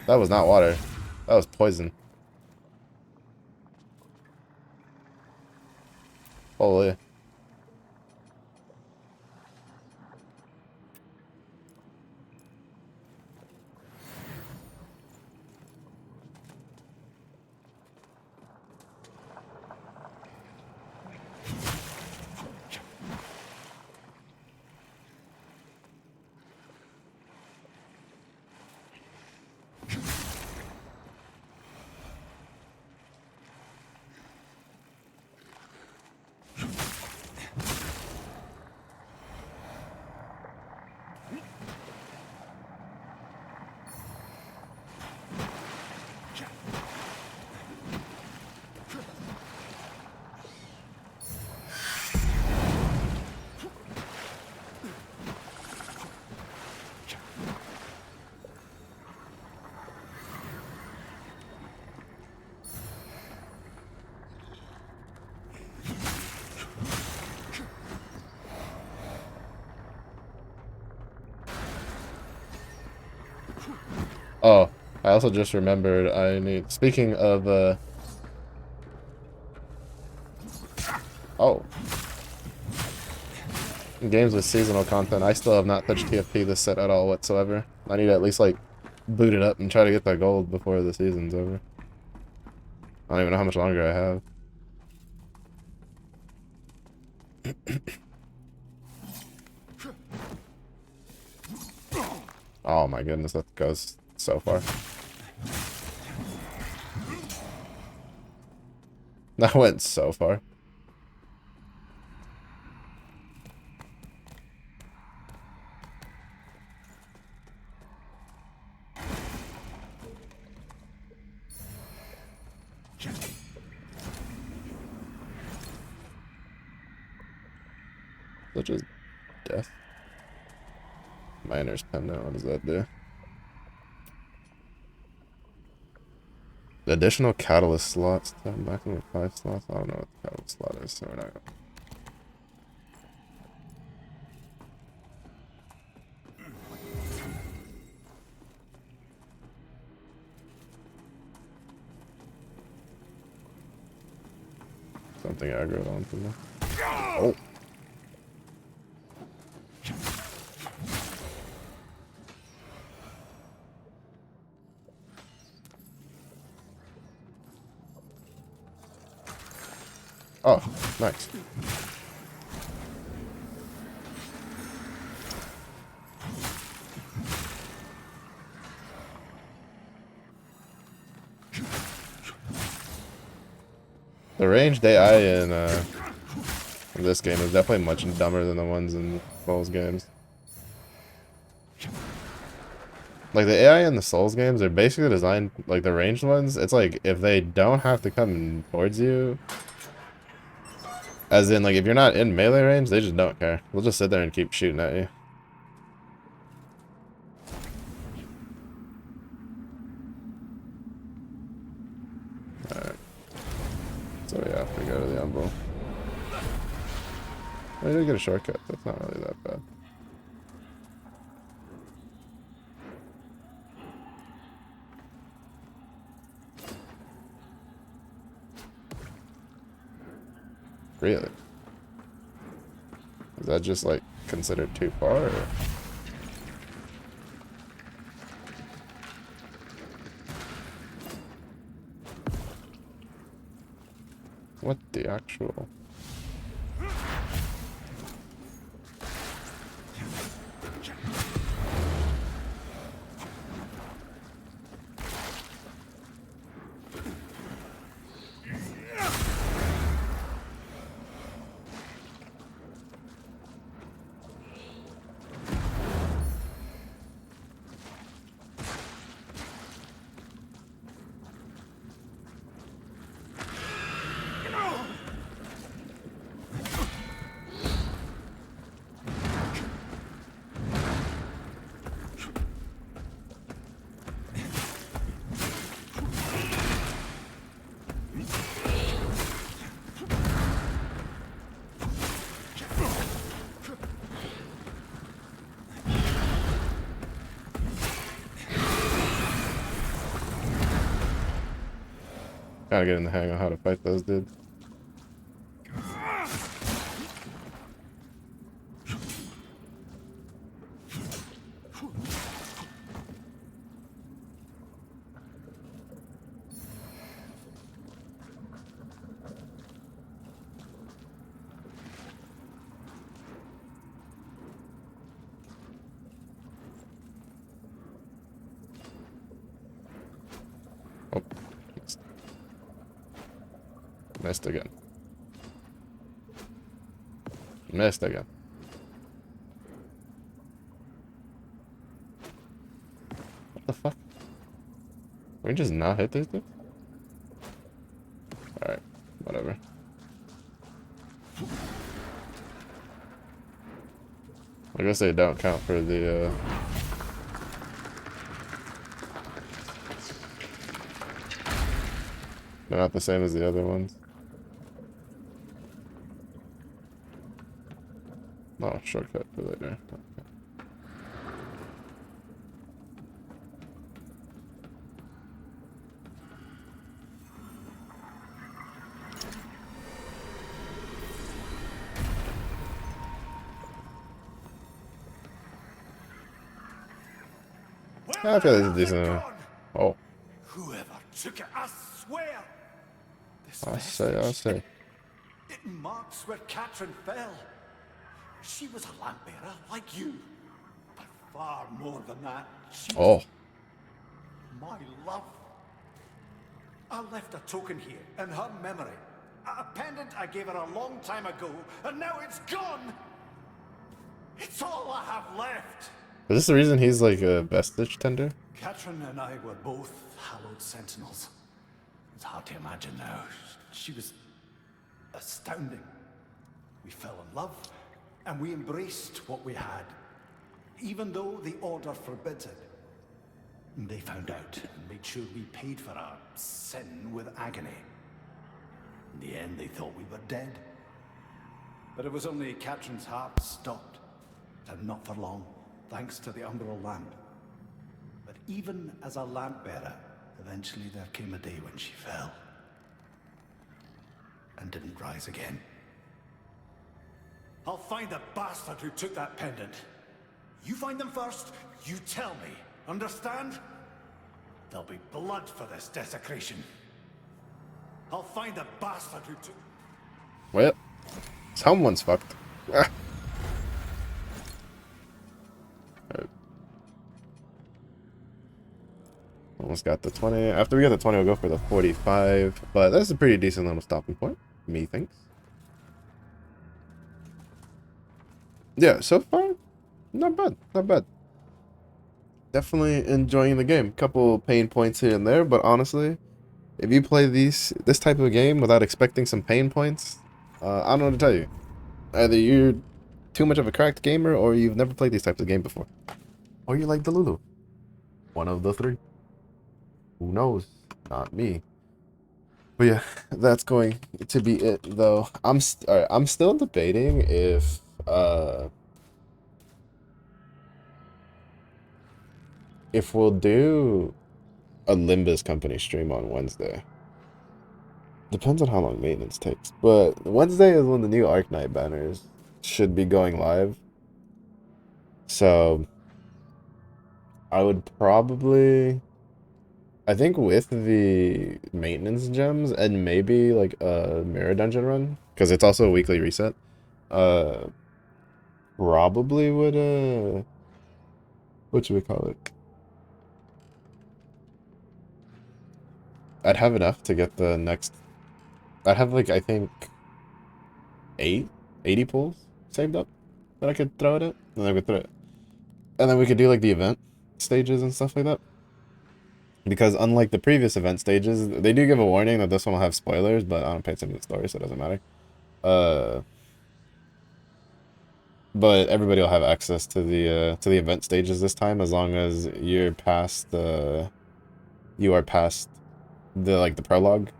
That was not water. That was poison. Holy. Oh, I also just remembered I need. Speaking of, oh, games with seasonal content, I still have not touched TFP this set at all whatsoever. I need to at least, like, boot it up and try to get that gold before the season's over. I don't even know how much longer I have. Oh my goodness, that goes so far. That went so far. Such as death. Miner's pendant, what does that do? The additional catalyst slots, maximum 5 slots. I don't know what the catalyst slot is, so we're not gonna. Something aggroed on from there. Oh. Oh, nice. The ranged AI in this game is definitely much dumber than the ones in Souls games. Like, the AI in the Souls games are basically designed, like the ranged ones, it's like, if they don't have to come towards you, as in, like, if you're not in melee range, they just don't care. They'll just sit there and keep shooting at you. Alright. So we have to go to the Umbral. I did get a shortcut, that's not really that bad. Really? Is that just, like, considered too far, or? What the actual? Gotta get in the hang of how to fight those dudes. Oh. Missed again. Missed again. What the fuck? Can we just not hit these dudes? Alright, whatever. I guess they don't count for the, they're not the same as the other ones. Oh, shortcut for later. Okay. I feel like it's decent. Oh, Whoever took it, I swear. This I say. It marks where Catherine fell. She was a lamp bearer like you, but far more than that. She was Oh, my love. I left a token here in her memory. A pendant I gave her a long time ago, and now it's gone. It's all I have left. is this the reason he's like a vestige tender? Catherine and I were both hallowed sentinels. It's hard to imagine now. She was astounding. We fell in love, and we embraced what we had, even though the Order forbids it. And they found out and made sure we paid for our sin with agony. In the end, they thought we were dead. But it was only Catherine's heart stopped, and not for long, thanks to the umbral lamp. But even as a lamp bearer, eventually there came a day when she fell. And didn't rise again. I'll find the bastard who took that pendant. You find them first, you tell me. Understand? There'll be blood for this desecration. I'll find the bastard who took... Well, someone's fucked. Ah. Alright. Almost got the 20. After we get the 20, we'll go for the 45. But that's a pretty decent little stopping point, methinks. Yeah, so far, not bad, not bad. Definitely enjoying the game. Couple pain points here and there, but honestly, if you play this type of game without expecting some pain points, I don't know what to tell you. Either you're too much of a cracked gamer, or you've never played these types of game before, or you like Delulu. One of the three. Who knows? Not me. But yeah, that's going to be it, though. I'm still debating if we'll do a Limbus Company stream on Wednesday. Depends on how long maintenance takes. But Wednesday is when the new Arknight banners should be going live. So I would probably, I think with the maintenance gems and maybe like a mirror dungeon run, because it's also a weekly reset, probably would what should we call it? I'd have enough to get the next. I'd have like, I think 80 pulls saved up that I could throw it at, and then I could throw it, and then we could do like the event stages and stuff like that. Because unlike the previous event stages, they do give a warning that this one will have spoilers, but I don't pay attention to the story, so it doesn't matter. But everybody will have access to the event stages this time, as long as you're past the the prologue.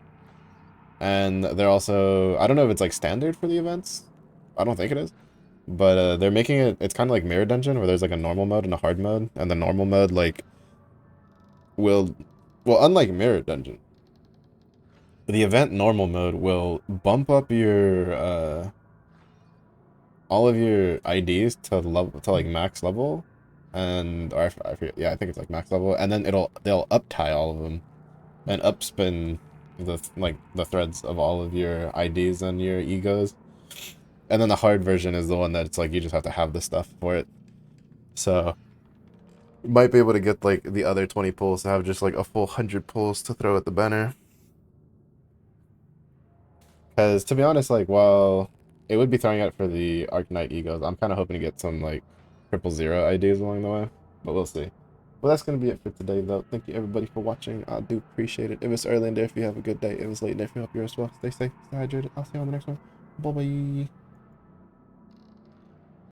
And they're also, I don't know if it's like standard for the events. I don't think it is. But they're making it, it's kind of like Mirror Dungeon, where there's like a normal mode and a hard mode, and the normal mode like will, well, unlike Mirror Dungeon, the event normal mode will bump up your all of your IDs to level, to like max level, and or I forget, yeah, I think it's like max level, and then they'll up tie all of them and upspin the threads of all of your IDs and your egos. And then the hard version is the one that it's like you just have to have the stuff for it. So you might be able to get like the other 20 pulls to have just like a full 100 pulls to throw at the banner. Because to be honest, like, while it would be throwing out for the Arknight egos, I'm kind of hoping to get some like 000 IDs along the way, but we'll see. Well, that's going to be it for today, though. Thank you, everybody, for watching. I do appreciate it. It was early in there if you have a good day. It was late in there if you hope you're as well. Stay safe, stay hydrated. I'll see you on the next one. Bye-bye.